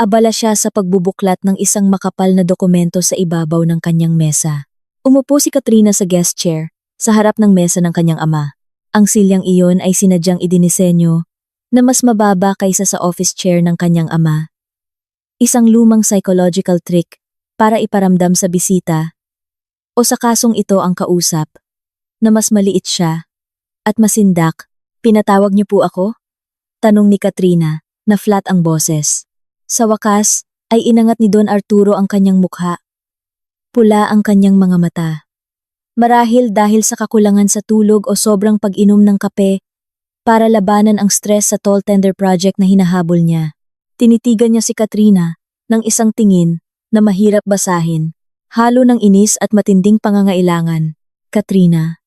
Abala siya sa pagbubuklat ng isang makapal na dokumento sa ibabaw ng kanyang mesa. Umupo si Katrina sa guest chair, sa harap ng mesa ng kanyang ama. Ang silyang iyon ay sinadyang idinisenyo na mas mababa kaysa sa office chair ng kanyang ama. Isang lumang psychological trick para iparamdam sa bisita o sa kasong ito ang kausap na mas maliit siya at masindak. Pinatawag niyo po ako? Tanong ni Katrina na flat ang boses. Sa wakas ay inangat ni Don Arturo ang kanyang mukha. Pula ang kanyang mga mata. Marahil dahil sa kakulangan sa tulog o sobrang pag-inom ng kape para labanan ang stress sa tall tender project na hinahabol niya. Tinitigan niya si Katrina ng isang tingin na mahirap basahin, halo ng inis at matinding pangangailangan. Katrina.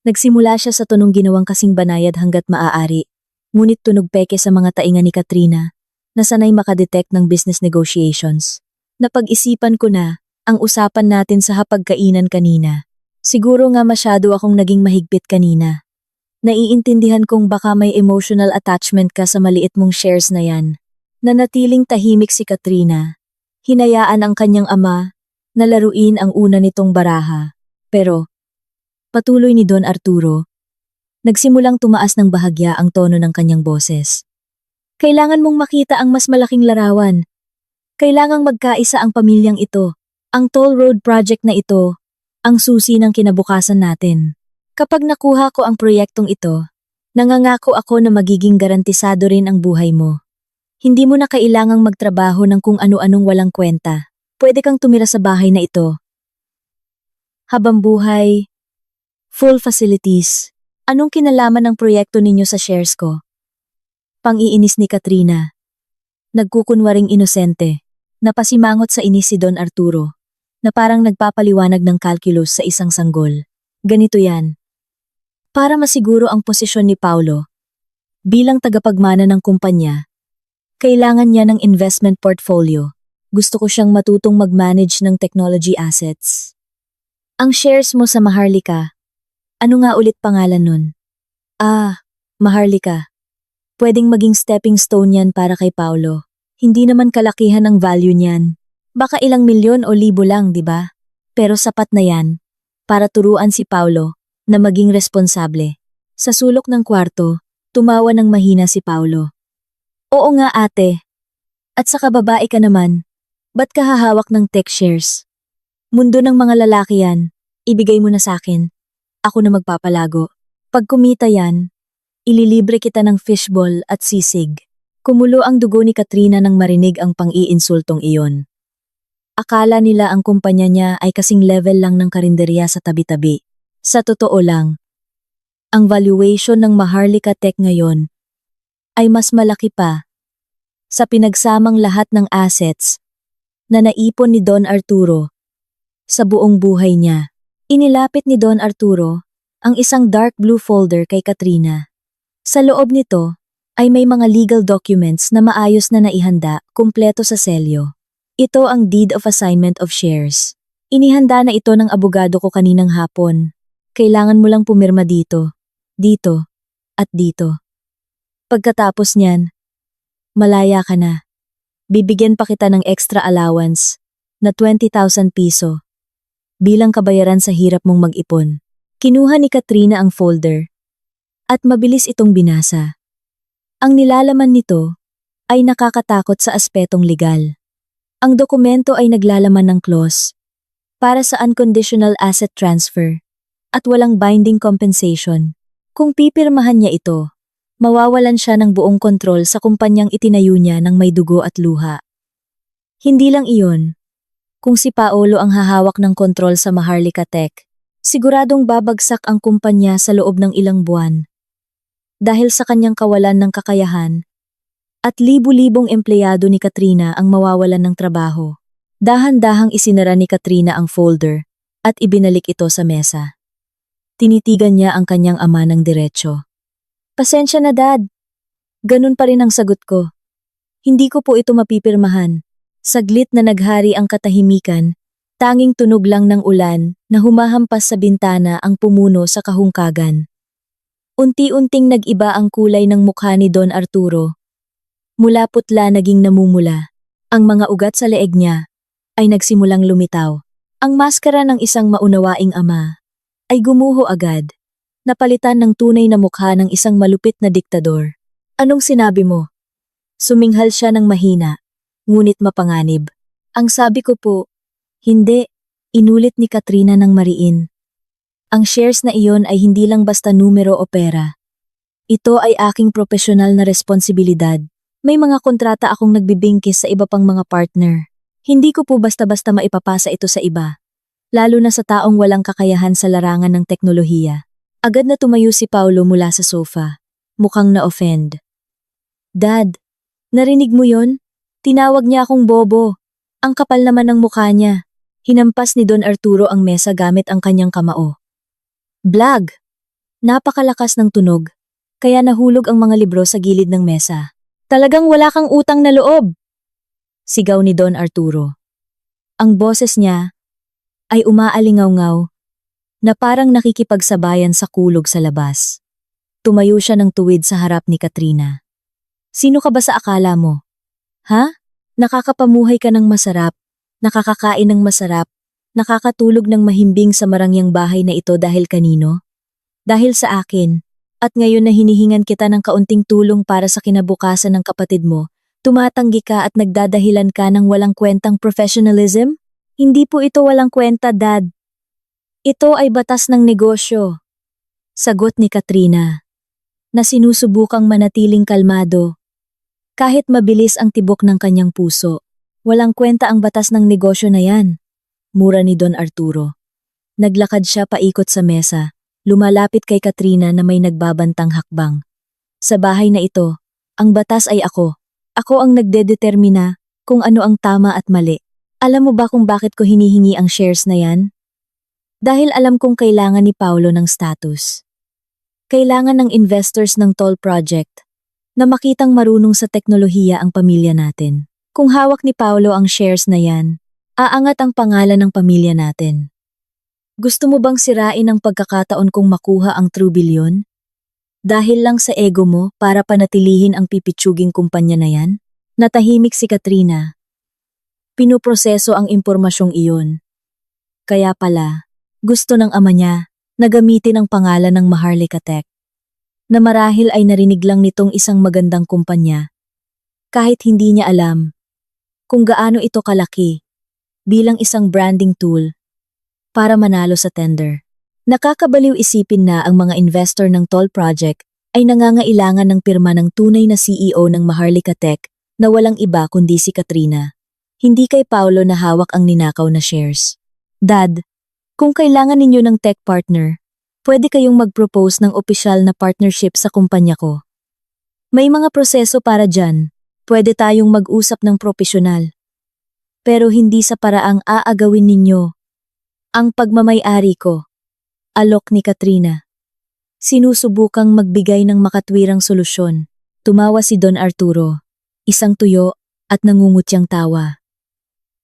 Nagsimula siya sa tunong ginawang kasing banayad hanggat maaari, ngunit tunog peke sa mga tainga ni Katrina na sanay makadetect ng business negotiations. Napag-isipan ko na ang usapan natin sa hapagkainan kanina. Siguro nga masyado akong naging mahigpit kanina. Naiintindihan kong baka may emotional attachment ka sa maliit mong shares na yan. Nanatiling tahimik si Katrina. Hinayaan ang kanyang ama na laruin ang una nitong baraha. Pero, patuloy ni Don Arturo, nagsimulang tumaas ng bahagya ang tono ng kanyang boses. Kailangan mong makita ang mas malaking larawan. Kailangang magkaisa ang pamilyang ito. Ang toll road project na ito, ang susi ng kinabukasan natin. Kapag nakuha ko ang proyektong ito, nangangako ako na magiging garantisado rin ang buhay mo. Hindi mo na kailangang magtrabaho ng kung ano-anong walang kwenta. Pwede kang tumira sa bahay na ito. Habang buhay, full facilities. Anong kinalaman ng proyekto ninyo sa shares ko? Pang-iinis ni Katrina. Nagkukunwaring inosente. Napasimangot sa inis si Don Arturo, na parang nagpapaliwanag ng calculus sa isang sanggol. Ganito yan. Para masiguro ang posisyon ni Paulo, bilang tagapagmana ng kumpanya, kailangan niya ng investment portfolio. Gusto ko siyang matutong mag-manage ng technology assets. Ang shares mo sa Maharlika, ano nga ulit pangalan nun? Maharlika. Pwedeng maging stepping stone yan para kay Paulo. Hindi naman kalakihan ang value niyan. Baka ilang milyon o libo lang, di ba? Pero sapat na yan para turuan si Paulo na maging responsable. Sa sulok ng kwarto, tumawa ng mahina si Paulo. Oo nga ate. At saka babae ka naman. Ba't ka hahawak ng tech shares? Mundo ng mga lalaki yan. Ibigay mo na sa akin. Ako na magpapalago. Pag kumita yan, ililibre kita ng fishball at sisig. Kumulo ang dugo ni Katrina nang marinig ang pang-iinsultong iyon. Akala nila ang kumpanya niya ay kasing level lang ng karinderya sa tabi-tabi. Sa totoo lang, ang valuation ng Maharlika Tech ngayon ay mas malaki pa sa pinagsamang lahat ng assets na naipon ni Don Arturo sa buong buhay niya. Inilapit ni Don Arturo ang isang dark blue folder kay Katrina. Sa loob nito ay may mga legal documents na maayos na naihanda kumpleto sa selyo. Ito ang deed of assignment of shares. Inihanda na ito ng abogado ko kaninang hapon. Kailangan mo lang pumirma dito, dito, at dito. Pagkatapos niyan, malaya ka na. Bibigyan pa kita ng extra allowance na 20,000 piso bilang kabayaran sa hirap mong mag-ipon. Kinuha ni Katrina ang folder at mabilis itong binasa. Ang nilalaman nito ay nakakatakot sa aspetong legal. Ang dokumento ay naglalaman ng clause para sa unconditional asset transfer at walang binding compensation. Kung pipirmahan niya ito, mawawalan siya ng buong kontrol sa kumpanyang itinayo niya ng may dugo at luha. Hindi lang iyon. Kung si Paolo ang hahawak ng kontrol sa Maharlika Tech, siguradong babagsak ang kumpanya sa loob ng ilang buwan. Dahil sa kanyang kawalan ng kakayahan, at libu-libong empleyado ni Katrina ang mawawalan ng trabaho. Dahan-dahang isinara ni Katrina ang folder at ibinalik ito sa mesa. Tinitigan niya ang kanyang ama ng diretsyo. Pasensya na dad. Ganun pa rin ang sagot ko. Hindi ko po ito mapipirmahan. Saglit na naghari ang katahimikan, tanging tunog lang ng ulan na humahampas sa bintana ang pumuno sa kahungkagan. Unti-unting nag-iba ang kulay ng mukha ni Don Arturo. Mula putla naging namumula. Ang mga ugat sa leeg niya ay nagsimulang lumitaw. Ang maskara ng isang maunawaing ama ay gumuho agad. Napalitan ng tunay na mukha ng isang malupit na diktador. Anong sinabi mo? Suminghal siya ng mahina, ngunit mapanganib. Ang sabi ko po, hindi, inulit ni Katrina ng mariin. Ang shares na iyon ay hindi lang basta numero o pera. Ito ay aking profesional na responsibilidad. May mga kontrata akong nagbibingkis sa iba pang mga partner. Hindi ko po basta-basta maipapasa ito sa iba. Lalo na sa taong walang kakayahan sa larangan ng teknolohiya. Agad na tumayo si Paulo mula sa sofa. Mukhang na-offend. Dad, narinig mo yon? Tinawag niya akong bobo. Ang kapal naman ng mukha niya. Hinampas ni Don Arturo ang mesa gamit ang kanyang kamao. Blag! Napakalakas ng tunog, kaya nahulog ang mga libro sa gilid ng mesa. Talagang wala kang utang na loob! Sigaw ni Don Arturo. Ang boses niya ay umaalingaw-ngaw na parang nakikipagsabayan sa kulog sa labas. Tumayo siya ng tuwid sa harap ni Katrina. Sino ka ba sa akala mo? Ha? Nakakapamuhay ka ng masarap, nakakakain ng masarap, nakakatulog ng mahimbing sa marangyang bahay na ito dahil kanino? Dahil sa akin. At ngayon na hinihingan kita ng kaunting tulong para sa kinabukasan ng kapatid mo, tumatanggi ka at nagdadahilan ka ng walang kwentang professionalism? Hindi po ito walang kwenta, Dad. Ito ay batas ng negosyo. Sagot ni Katrina, na sinusubukang manatiling kalmado. Kahit mabilis ang tibok ng kanyang puso, walang kwenta ang batas ng negosyo na yan. Mura ni Don Arturo. Naglakad siya paikot sa mesa, lumalapit kay Katrina na may nagbabantang hakbang. Sa bahay na ito, ang batas ay ako. Ako ang nagdedetermina kung ano ang tama at mali. Alam mo ba kung bakit ko hinihingi ang shares na yan? Dahil alam kong kailangan ni Paulo ng status. Kailangan ng investors ng toll project na makitang marunong sa teknolohiya ang pamilya natin. Kung hawak ni Paulo ang shares na yan, aangat ang pangalan ng pamilya natin. Gusto mo bang sirain ang pagkakataon kong makuha ang True Billion? Dahil lang sa ego mo para panatilihin ang pipitsuging kumpanya na yan? Natahimik si Katrina. Pinuproseso ang impormasyong iyon. Kaya pala, gusto ng ama niya na gamitin ang pangalan ng Maharlika Tech, na marahil ay narinig lang nitong isang magandang kumpanya, kahit hindi niya alam kung gaano ito kalaki bilang isang branding tool para manalo sa tender. Nakakabaliw isipin na ang mga investor ng toll project ay nangangailangan ng pirma ng tunay na CEO ng Maharlika Tech na walang iba kundi si Katrina. Hindi kay Paulo na hawak ang ninakaw na shares. Dad, kung kailangan ninyo ng tech partner, pwede kayong mag-propose ng opisyal na partnership sa kumpanya ko. May mga proseso para dyan. Pwede tayong mag-usap ng propesyonal. Pero hindi sa paraang aagawin ninyo ang pagmamay-ari ko. Alok ni Katrina. Sinusubukang magbigay ng makatwirang solusyon. Tumawa si Don Arturo, isang tuyo at nangungutyang tawa.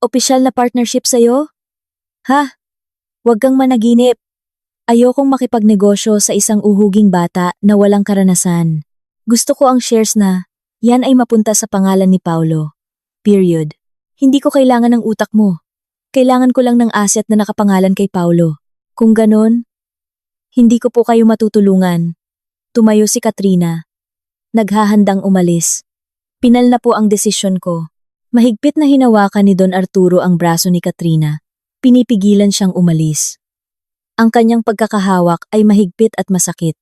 Opisyal na partnership sa'yo? Ha? Huwag kang managinip. Ayokong makipagnegosyo sa isang uhuging bata na walang karanasan. Gusto ko ang shares na yan ay mapunta sa pangalan ni Paulo. Period. Hindi ko kailangan ng utak mo. Kailangan ko lang ng asset na nakapangalan kay Paulo. Kung ganon, hindi ko po kayo matutulungan. Tumayo si Katrina. Naghahandang umalis. Pinal na po ang desisyon ko. Mahigpit na hinawakan ni Don Arturo ang braso ni Katrina. Pinipigilan siyang umalis. Ang kanyang pagkakahawak ay mahigpit at masakit.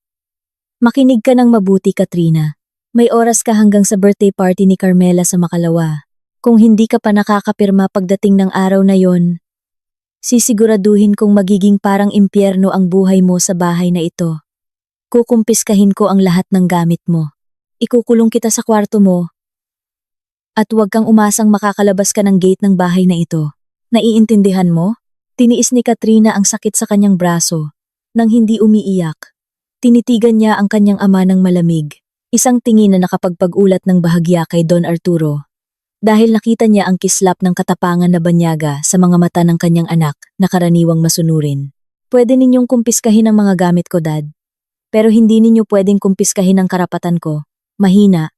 Makinig ka ng mabuti, Katrina. May oras ka hanggang sa birthday party ni Carmela sa Makalawa. Kung hindi ka pa nakakapirma pagdating ng araw na yon, sisiguraduhin kong magiging parang impyerno ang buhay mo sa bahay na ito. Kukumpiskahin ko ang lahat ng gamit mo. Ikukulong kita sa kwarto mo. At huwag kang umasang makakalabas ka ng gate ng bahay na ito. Naiintindihan mo? Tiniis ni Katrina ang sakit sa kanyang braso. Nang hindi umiiyak, tinitigan niya ang kanyang ama ng malamig. Isang tingin na nakapagpag-ulat ng bahagya kay Don Arturo. Dahil nakita niya ang kislap ng katapangan na banyaga sa mga mata ng kanyang anak na karaniwang masunurin. Pwede ninyong kumpiskahin ang mga gamit ko, Dad. Pero hindi ninyo pwedeng kumpiskahin ang karapatan ko. Mahina.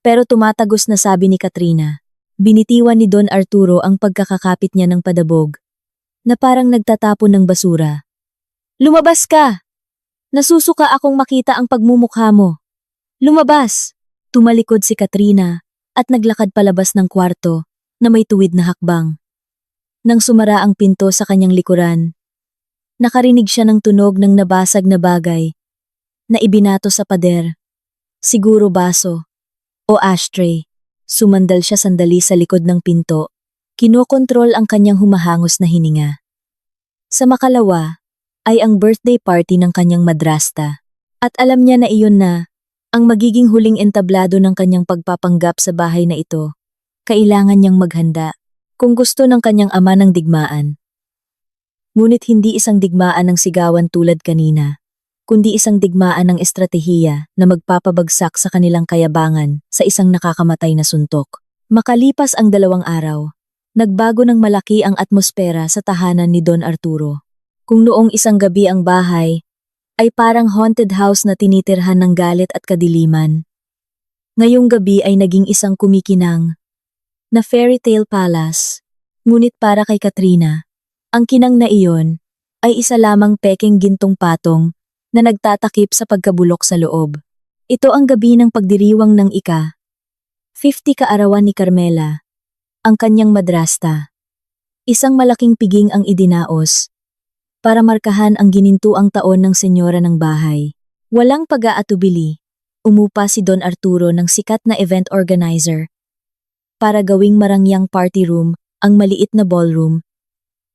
Pero tumatagos na sabi ni Katrina. Binitiwan ni Don Arturo ang pagkakakapit niya ng padabog, na parang nagtatapon ng basura. Lumabas ka! Nasusuka akong makita ang pagmumukha mo. Lumabas! Tumalikod si Katrina at naglakad palabas ng kwarto na may tuwid na hakbang. Nang sumara ang pinto sa kanyang likuran, nakarinig siya ng tunog ng nabasag na bagay na ibinato sa pader. Siguro baso o ashtray. Sumandal siya sandali sa likod ng pinto. Kinokontrol ang kanyang humahangos na hininga. Sa Makalawa ay ang birthday party ng kanyang madrasta. At alam niya na iyon na ang magiging huling entablado ng kanyang pagpapanggap sa bahay na ito. Kailangan niyang maghanda kung gusto ng kanyang ama ng digmaan. Ngunit hindi isang digmaan ng sigawan tulad kanina, kundi isang digmaan ng estratehiya na magpapabagsak sa kanilang kayabangan sa isang nakakamatay na suntok. Makalipas ang 2 araw, nagbago ng malaki ang atmosfera sa tahanan ni Don Arturo. Kung noong isang gabi ang bahay, ay parang haunted house na tinitirhan ng galit at kadiliman. Ngayong gabi ay naging isang kumikinang na fairy tale palace. Ngunit para kay Katrina, ang kinang na iyon ay isa lamang pekeng gintong patong na nagtatakip sa pagkabulok sa loob. Ito ang gabi ng pagdiriwang ng 50 kaarawan ni Carmela, ang kanyang madrasta. Isang malaking piging ang idinaos para markahan ang ginintuang taon ng senyora ng bahay. Walang pag-aatubili, umupa si Don Arturo ng sikat na event organizer para gawing marangyang party room ang maliit na ballroom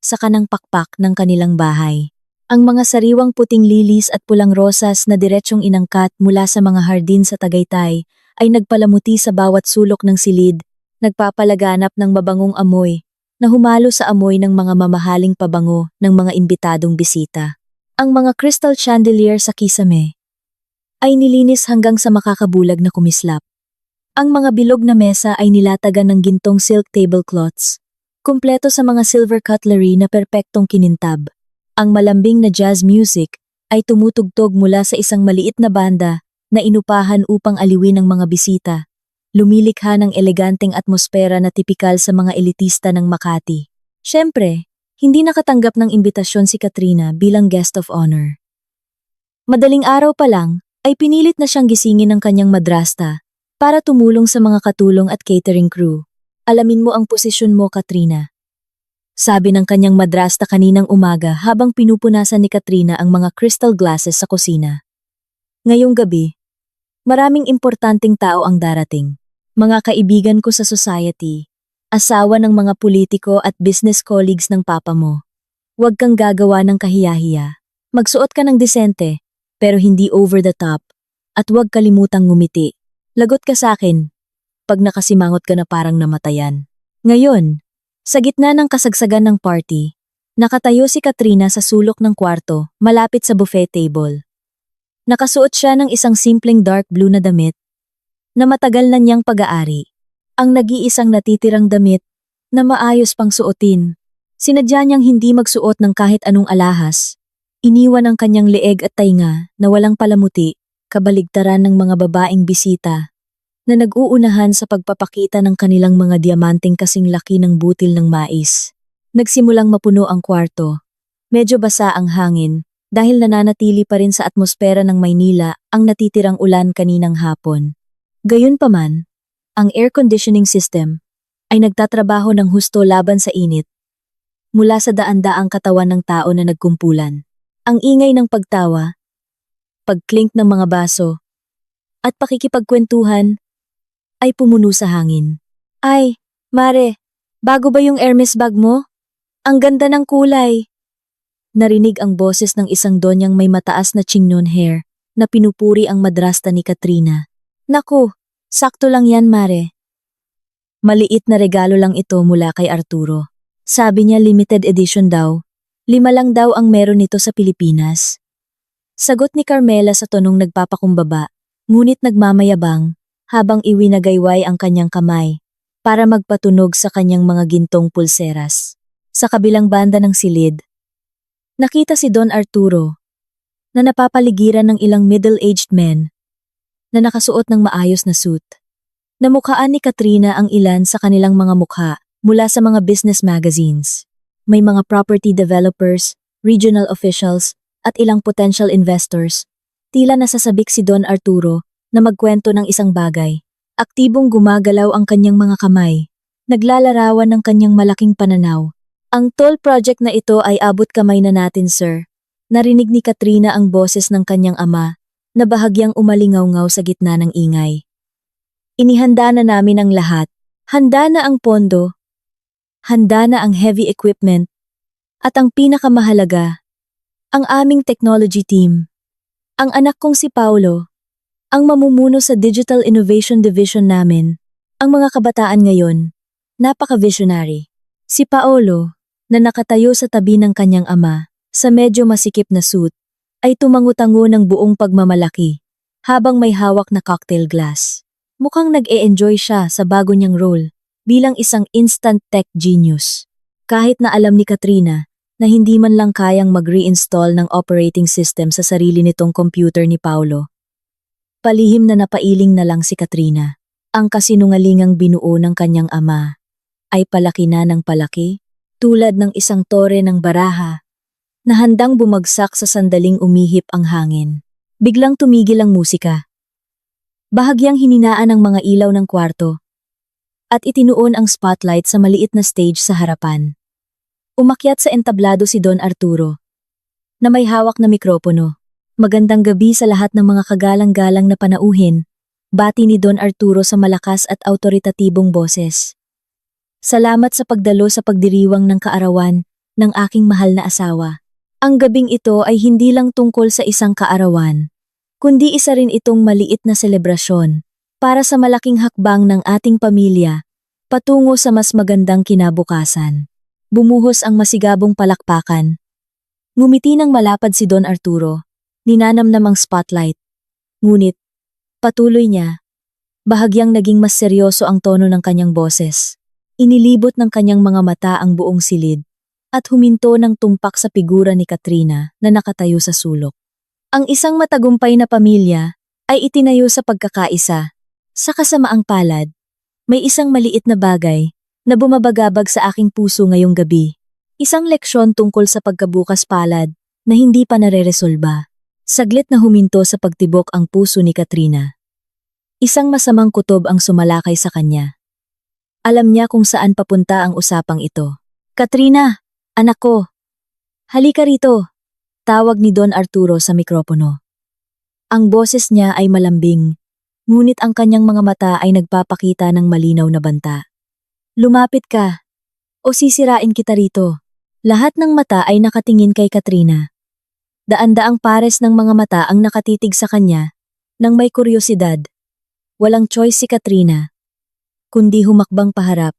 sa kanang pakpak ng kanilang bahay. Ang mga sariwang puting lilis at pulang rosas na diretsyong inangkat mula sa mga hardin sa Tagaytay ay nagpalamuti sa bawat sulok ng silid, nagpapalaganap ng mabangong amoy na humalo sa amoy ng mga mamahaling pabango ng mga imbitadong bisita. Ang mga crystal chandelier sa kisame ay nilinis hanggang sa makakabulag na kumislap. Ang mga bilog na mesa ay nilatagan ng gintong silk tablecloths, kumpleto sa mga silver cutlery na perpektong kinintab. Ang malambing na jazz music ay tumutugtog mula sa isang maliit na banda na inupahan upang aliwin ang mga bisita. Lumilikha ng eleganteng atmosfera na tipikal sa mga elitista ng Makati. Siyempre, hindi nakatanggap ng imbitasyon si Katrina bilang guest of honor. Madaling araw pa lang, ay pinilit na siyang gisingin ng kanyang madrasta para tumulong sa mga katulong at catering crew. Alamin mo ang posisyon mo, Katrina. Sabi ng kanyang madrasta kaninang umaga habang pinupunasan ni Katrina ang mga crystal glasses sa kusina. Ngayong gabi, maraming importanteng tao ang darating. Mga kaibigan ko sa society, asawa ng mga politiko at business colleagues ng papa mo. Huwag kang gagawa ng kahiyahiya. Magsuot ka ng disente, pero hindi over the top. At huwag kalimutang ngumiti. Lagot ka sa akin, pag nakasimangot ka na parang namatayan. Ngayon, sa gitna ng kasagsagan ng party, nakatayo si Katrina sa sulok ng kwarto, malapit sa buffet table. Nakasuot siya ng isang simpleng dark blue na damit, na matagal na niyang pag-aari. Ang nag-iisang natitirang damit na maayos pang suotin. Sinadya niyang hindi magsuot ng kahit anong alahas. Iniwan ang kanyang leeg at tainga na walang palamuti, kabaligtaran ng mga babaeng bisita na nag-uunahan sa pagpapakita ng kanilang mga diamanting kasing laki ng butil ng mais. Nagsimulang mapuno ang kwarto. Medyo basa ang hangin dahil nananatili pa rin sa atmosfera ng Maynila ang natitirang ulan kaninang hapon. Gayunpaman, ang air conditioning system ay nagtatrabaho ng husto laban sa init mula sa daan-daang katawan ng tao na nagkumpulan. Ang ingay ng pagtawa, pagklink ng mga baso, at pakikipagkwentuhan ay pumuno sa hangin. Ay, Mare, bago ba yung Hermes bag mo? Ang ganda ng kulay. Narinig ang boses ng isang donyang may mataas na chingnon hair na pinupuri ang madrasta ni Katrina. Naku, sakto lang yan, Mare. Maliit na regalo lang ito mula kay Arturo. Sabi niya limited edition daw. 5 lang daw ang meron nito sa Pilipinas. Sagot ni Carmela sa tonong nagpapakumbaba, ngunit nagmamayabang habang iwinagayway ang kanyang kamay para magpatunog sa kanyang mga gintong pulseras. Sa kabilang banda ng silid, nakita si Don Arturo na napapaligiran ng ilang middle-aged men na nakasuot ng maayos na suit. Namukhaan ni Katrina ang ilan sa kanilang mga mukha mula sa mga business magazines. May mga property developers, regional officials, at ilang potential investors. Tila nasasabik si Don Arturo na magkwento ng isang bagay. Aktibong gumagalaw ang kanyang mga kamay. Naglalarawan ng kanyang malaking pananaw. Ang toll project na ito ay abot kamay na natin, sir. Narinig ni Katrina ang boses ng kanyang ama na bahagyang umalingaw-ngaw sa gitna ng ingay. Inihanda na namin ang lahat. Handa na ang pondo. Handa na ang heavy equipment. At ang pinakamahalaga, ang aming technology team. Ang anak kong si Paulo, ang mamumuno sa Digital Innovation Division namin. Ang mga kabataan ngayon, napaka-visionary. Si Paolo, na nakatayo sa tabi ng kanyang ama, sa medyo masikip na suit, ay tumangutango ng buong pagmamalaki, habang may hawak na cocktail glass. Mukhang nag-e-enjoy siya sa bago niyang role, bilang isang instant tech genius. Kahit na alam ni Katrina, na hindi man lang kayang mag-reinstall ng operating system sa sarili nitong computer ni Paulo. Palihim na napailing na lang si Katrina. Ang kasinungalingang binuo ng kanyang ama ay palaki na ng palaki, tulad ng isang tore ng baraha na handang bumagsak sa sandaling umihip ang hangin. Biglang tumigil ang musika. Bahagyang hininaan ang mga ilaw ng kwarto at itinuon ang spotlight sa maliit na stage sa harapan. Umakyat sa entablado si Don Arturo na may hawak na mikropono. Magandang gabi sa lahat ng mga kagalang-galang na panauhin, bati ni Don Arturo sa malakas at autoritatibong boses. Salamat sa pagdalo sa pagdiriwang ng kaarawan ng aking mahal na asawa. Ang gabing ito ay hindi lang tungkol sa isang kaarawan, kundi isa rin itong maliit na selebrasyon para sa malaking hakbang ng ating pamilya patungo sa mas magandang kinabukasan. Bumuhos ang masigabong palakpakan. Ngumiti ng malapad si Don Arturo, ninanamnam ang spotlight. Ngunit, patuloy niya, bahagyang naging mas seryoso ang tono ng kanyang boses. Inilibot ng kanyang mga mata ang buong silid at huminto ng tumpak sa figura ni Katrina na nakatayo sa sulok. Ang isang matagumpay na pamilya ay itinayo sa pagkakaisa. Sa kasamaang palad, may isang maliit na bagay na bumabagabag sa aking puso ngayong gabi. Isang leksyon tungkol sa pagkabukas palad na hindi pa nareresolba. Saglit na huminto sa pagtibok ang puso ni Katrina. Isang masamang kutob ang sumalakay sa kanya. Alam niya kung saan papunta ang usapang ito. Katrina, anak ko, halika rito, tawag ni Don Arturo sa mikropono. Ang boses niya ay malambing, ngunit ang kanyang mga mata ay nagpapakita ng malinaw na banta. Lumapit ka, o sisirain kita rito. Lahat ng mata ay nakatingin kay Katrina. Daan-daang pares ng mga mata ang nakatitig sa kanya nang may kuryosidad. Walang choice si Katrina, kundi humakbang paharap.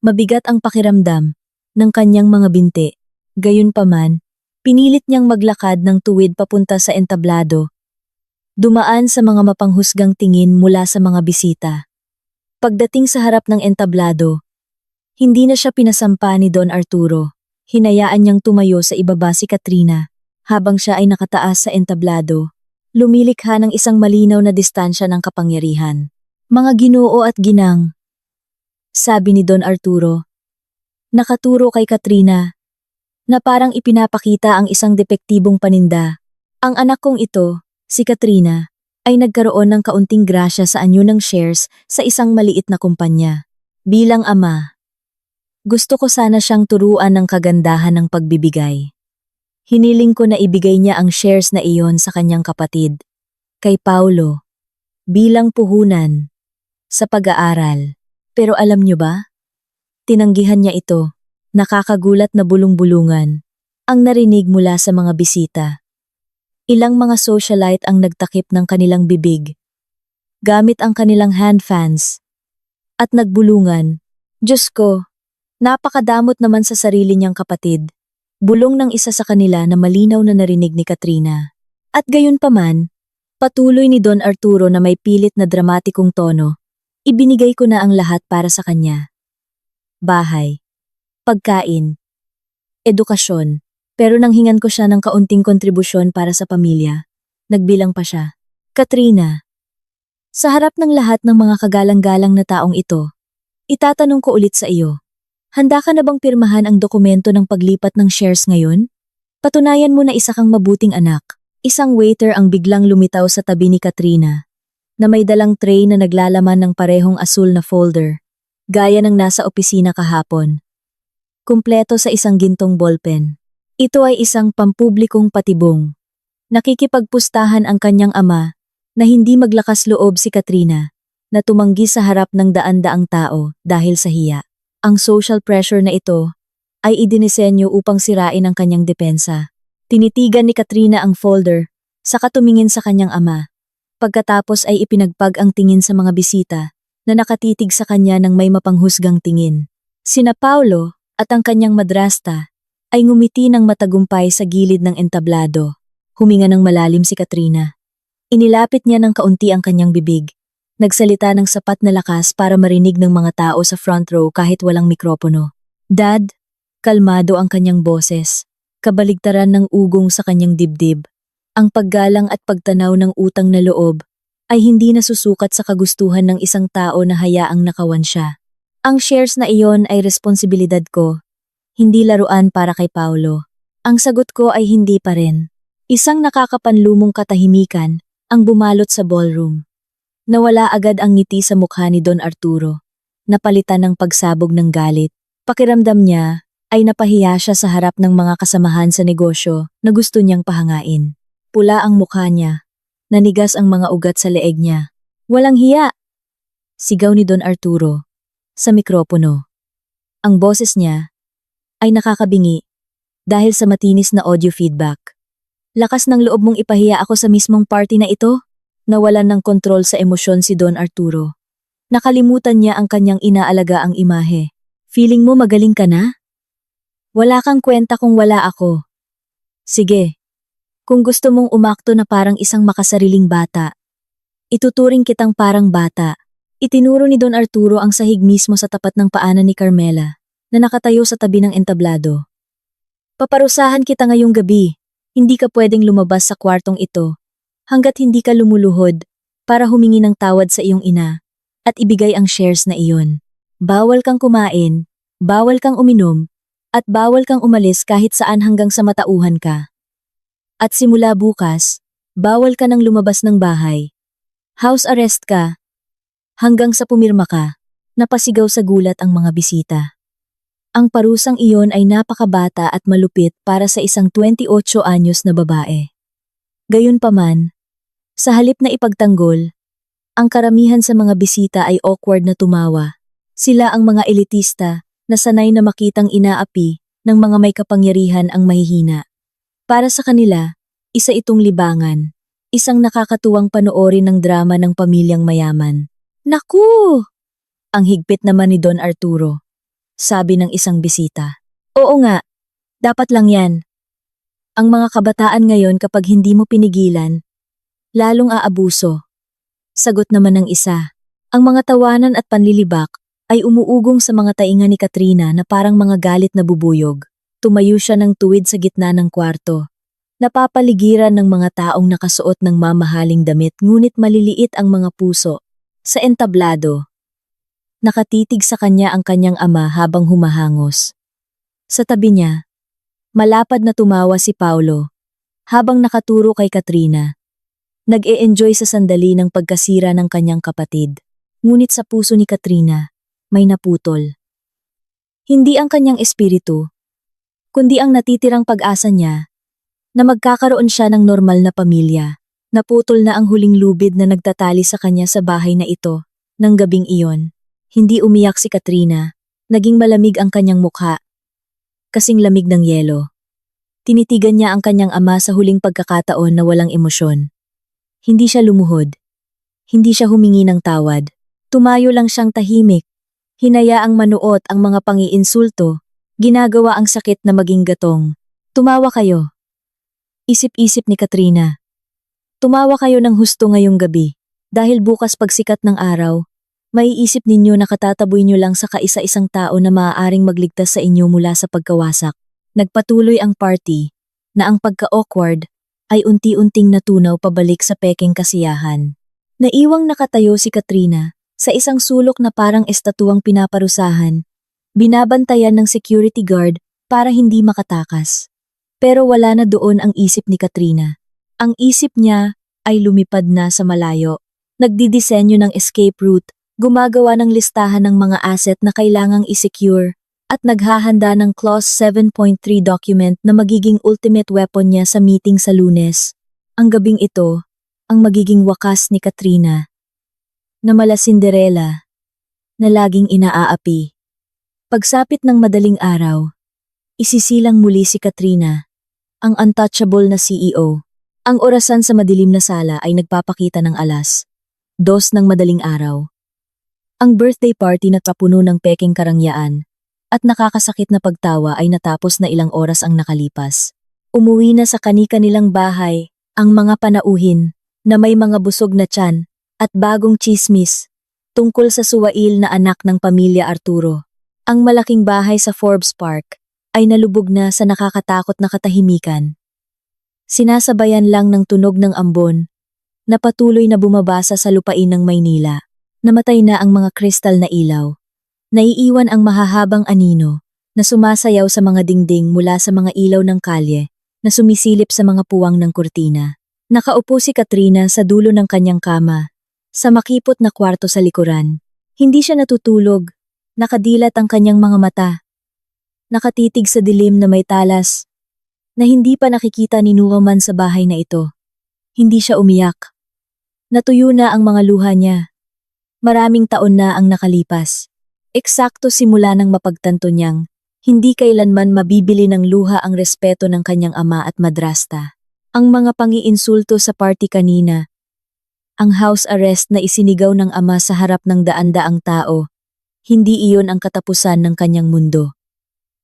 Mabigat ang pakiramdam ng kanyang mga binti. Gayunpaman, pinilit niyang maglakad ng tuwid papunta sa entablado. Dumaan sa mga mapanghusgang tingin mula sa mga bisita. Pagdating sa harap ng entablado, hindi na siya pinasampa ni Don Arturo. Hinayaan niyang tumayo sa ibaba si Katrina. Habang siya ay nakataas sa entablado, lumilikha ng isang malinaw na distansya ng kapangyarihan. Mga ginoo at ginang, sabi ni Don Arturo. Nakaturo kay Katrina, na parang ipinapakita ang isang depektibong paninda. Ang anak kong ito, si Katrina, ay nagkaroon ng kaunting grasya sa anyo ng shares sa isang maliit na kumpanya. Bilang ama, gusto ko sana siyang turuan ng kagandahan ng pagbibigay. Hiniling ko na ibigay niya ang shares na iyon sa kanyang kapatid, kay Paulo, bilang puhunan sa pag-aaral. Pero alam niyo ba? Tinanggihan niya ito. Nakakagulat na bulong-bulungan ang narinig mula sa mga bisita. Ilang mga socialite ang nagtakip ng kanilang bibig, gamit ang kanilang hand fans, at nagbulungan. Diyos ko, napakadamot naman sa sarili niyang kapatid. Bulong ng isa sa kanila na malinaw na narinig ni Katrina. At gayunpaman, patuloy ni Don Arturo na may pilit na dramatikong tono. Ibinigay ko na ang lahat para sa kanya. Bahay, pagkain, edukasyon. Pero nanghingan ko siya ng kaunting kontribusyon para sa pamilya. Nagbilang pa siya. Katrina, sa harap ng lahat ng mga kagalang-galang na taong ito, itatanong ko ulit sa iyo. Handa ka na bang pirmahan ang dokumento ng paglipat ng shares ngayon? Patunayan mo na isa kang mabuting anak. Isang waiter ang biglang lumitaw sa tabi ni Katrina, na may dalang tray na naglalaman ng parehong asul na folder, gaya ng nasa opisina kahapon. Kumpleto sa isang gintong ballpen. Ito ay isang pampublikong patibong. Nakikipagpustahan ang kanyang ama na hindi maglakas loob si Katrina na tumanggi sa harap ng daan-daang tao dahil sa hiya. Ang social pressure na ito ay idinisenyo upang sirain ang kanyang depensa. Tinitigan ni Katrina ang folder, saka tumingin sa kanyang ama. Pagkatapos ay ipinagpag ang tingin sa mga bisita na nakatitig sa kanya ng may mapanghusgang tingin. Sina Paulo at ang kanyang madrasta ay ngumiti ng matagumpay sa gilid ng entablado. Huminga ng malalim si Katrina. Inilapit niya ng kaunti ang kanyang bibig. Nagsalita ng sapat na lakas para marinig ng mga tao sa front row kahit walang mikropono. Dad, Kalmado ang kanyang boses, kabaligtaran ng ugong sa kanyang dibdib. Ang paggalang at pagtanaw ng utang na loob ay hindi nasusukat sa kagustuhan ng isang tao na hayaang nakawan siya. Ang shares na iyon ay responsibilidad ko, hindi laruan para kay Paulo. Ang sagot ko ay hindi pa rin. Isang nakakapanlumong katahimikan ang bumalot sa ballroom. Nawala agad ang ngiti sa mukha ni Don Arturo. Napalitan ng pagsabog ng galit. Pakiramdam niya ay napahiya siya sa harap ng mga kasamahan sa negosyo na gusto niyang pahangain. Pula ang mukha niya. Nanigas ang mga ugat sa leeg niya. Walang hiya! Sigaw ni Don Arturo sa mikropono. Ang boses niya ay nakakabingi dahil sa matinis na audio feedback. Lakas ng loob mong ipahiya ako sa mismong party na ito? Nawalan ng kontrol sa emosyon si Don Arturo. Nakalimutan niya ang kanyang inaalagaang imahe. Feeling mo magaling ka na? Wala kang kwenta kung wala ako. Sige. Kung gusto mong umakto na parang isang makasariling bata, ituturing kitang parang bata. Itinuro ni Don Arturo ang sahig mismo sa tapat ng paanan ni Carmela, na nakatayo sa tabi ng entablado. Paparusahan kita ngayong gabi. Hindi ka pwedeng lumabas sa kwartong ito hanggat hindi ka lumuluhod para humingi ng tawad sa iyong ina at ibigay ang shares na iyon. Bawal kang kumain, bawal kang uminom, at bawal kang umalis kahit saan hanggang sa matauhan ka. At simula bukas, bawal ka nang lumabas ng bahay. House arrest ka. Hanggang sa pumirma ka, napasigaw sa gulat ang mga bisita. Ang parusang iyon ay napakabata at malupit para sa isang 28 anyos na babae. Gayunpaman, sa halip na ipagtanggol, ang karamihan sa mga bisita ay awkward na tumawa. Sila ang mga elitista na sanay na makitang inaapi ng mga may kapangyarihan ang mahihina. Para sa kanila, isa itong libangan, isang nakakatuwang panoorin ng drama ng pamilyang mayaman. Naku! Ang higpit naman ni Don Arturo, sabi ng isang bisita. Oo nga, dapat lang yan. Ang mga kabataan ngayon kapag hindi mo pinigilan, lalong aabuso. Sagot naman ng isa. Ang mga tawanan at panlilibak ay umuugong sa mga tainga ni Katrina na parang mga galit na bubuyog. Tumayo siya ng tuwid sa gitna ng kwarto. Napapaligiran ng mga taong nakasuot ng mamahaling damit ngunit maliliit ang mga puso. Sa entablado, nakatitig sa kanya ang kanyang ama habang humahangos. Sa tabi niya, malapad na tumawa si Paulo habang nakaturo kay Katrina. Nag-e-enjoy sa sandali ng pagkasira ng kanyang kapatid. Ngunit sa puso ni Katrina, may naputol. Hindi ang kanyang espiritu, kundi ang natitirang pag-asa niya na magkakaroon siya ng normal na pamilya. Naputol na ang huling lubid na nagtatali sa kanya sa bahay na ito. Nang gabing iyon, hindi umiyak si Katrina. Naging malamig ang kanyang mukha. Kasing lamig ng yelo. Tinitigan niya ang kanyang ama sa huling pagkakataon na walang emosyon. Hindi siya lumuhod. Hindi siya humingi ng tawad. Tumayo lang siyang tahimik. Hinayaang manuot ang mga pangiinsulto. Ginagawa ang sakit na maging gatong. Tumawa kayo. Isip-isip ni Katrina. Tumawa kayo ng husto ngayong gabi. Dahil bukas pagsikat ng araw, maiisip ninyo na katataboy nyo lang sa kaisa-isang tao na maaaring magligtas sa inyo mula sa pagkawasak. Nagpatuloy ang party, na ang pagka-awkward ay unti-unting natunaw pabalik sa peking kasiyahan. Naiwang nakatayo si Katrina sa isang sulok na parang estatuang pinaparusahan, binabantayan ng security guard para hindi makatakas. Pero wala na doon ang isip ni Katrina. Ang isip niya ay lumipad na sa malayo. Nagdidisenyo ng escape route, gumagawa ng listahan ng mga asset na kailangang i-secure, at naghahanda ng Clause 7.3 document na magiging ultimate weapon niya sa meeting sa Lunes. Ang gabing ito, ang magiging wakas ni Katrina. Na mala Cinderella, na laging inaaapi. Pagsapit ng madaling araw, isisilang muli si Katrina, ang untouchable na CEO. Ang orasan sa madilim na sala ay nagpapakita ng 2:00 ng madaling araw. Ang birthday party na tapuno ng peking karangyaan at nakakasakit na pagtawa ay natapos na ilang oras ang nakalipas. Umuwi na sa kani-kanilang bahay ang mga panauhin na may mga busog na tiyan at bagong chismis tungkol sa suwail na anak ng pamilya Arturo. Ang malaking bahay sa Forbes Park ay nalubog na sa nakakatakot na katahimikan. Sinasabayan lang ng tunog ng ambon na patuloy na bumabasa sa lupain ng Maynila. Namatay na ang mga kristal na ilaw. Naiiwan ang mahahabang anino na sumasayaw sa mga dingding mula sa mga ilaw ng kalye na sumisilip sa mga puwang ng kurtina. Nakaupo si Katrina sa dulo ng kanyang kama, sa makipot na kwarto sa likuran. Hindi siya natutulog, nakadilat ang kanyang mga mata. Nakatitig sa dilim na may talas, na hindi pa nakikita ni Numan sa bahay na ito. Hindi siya umiyak. Natuyo na ang mga luha niya. Maraming taon na ang nakalipas. Eksakto simula ng mapagtanto niyang, hindi kailanman mabibili ng luha ang respeto ng kanyang ama at madrasta. Ang mga pangiinsulto sa party kanina, ang house arrest na isinigaw ng ama sa harap ng daan-daang tao, hindi iyon ang katapusan ng kanyang mundo.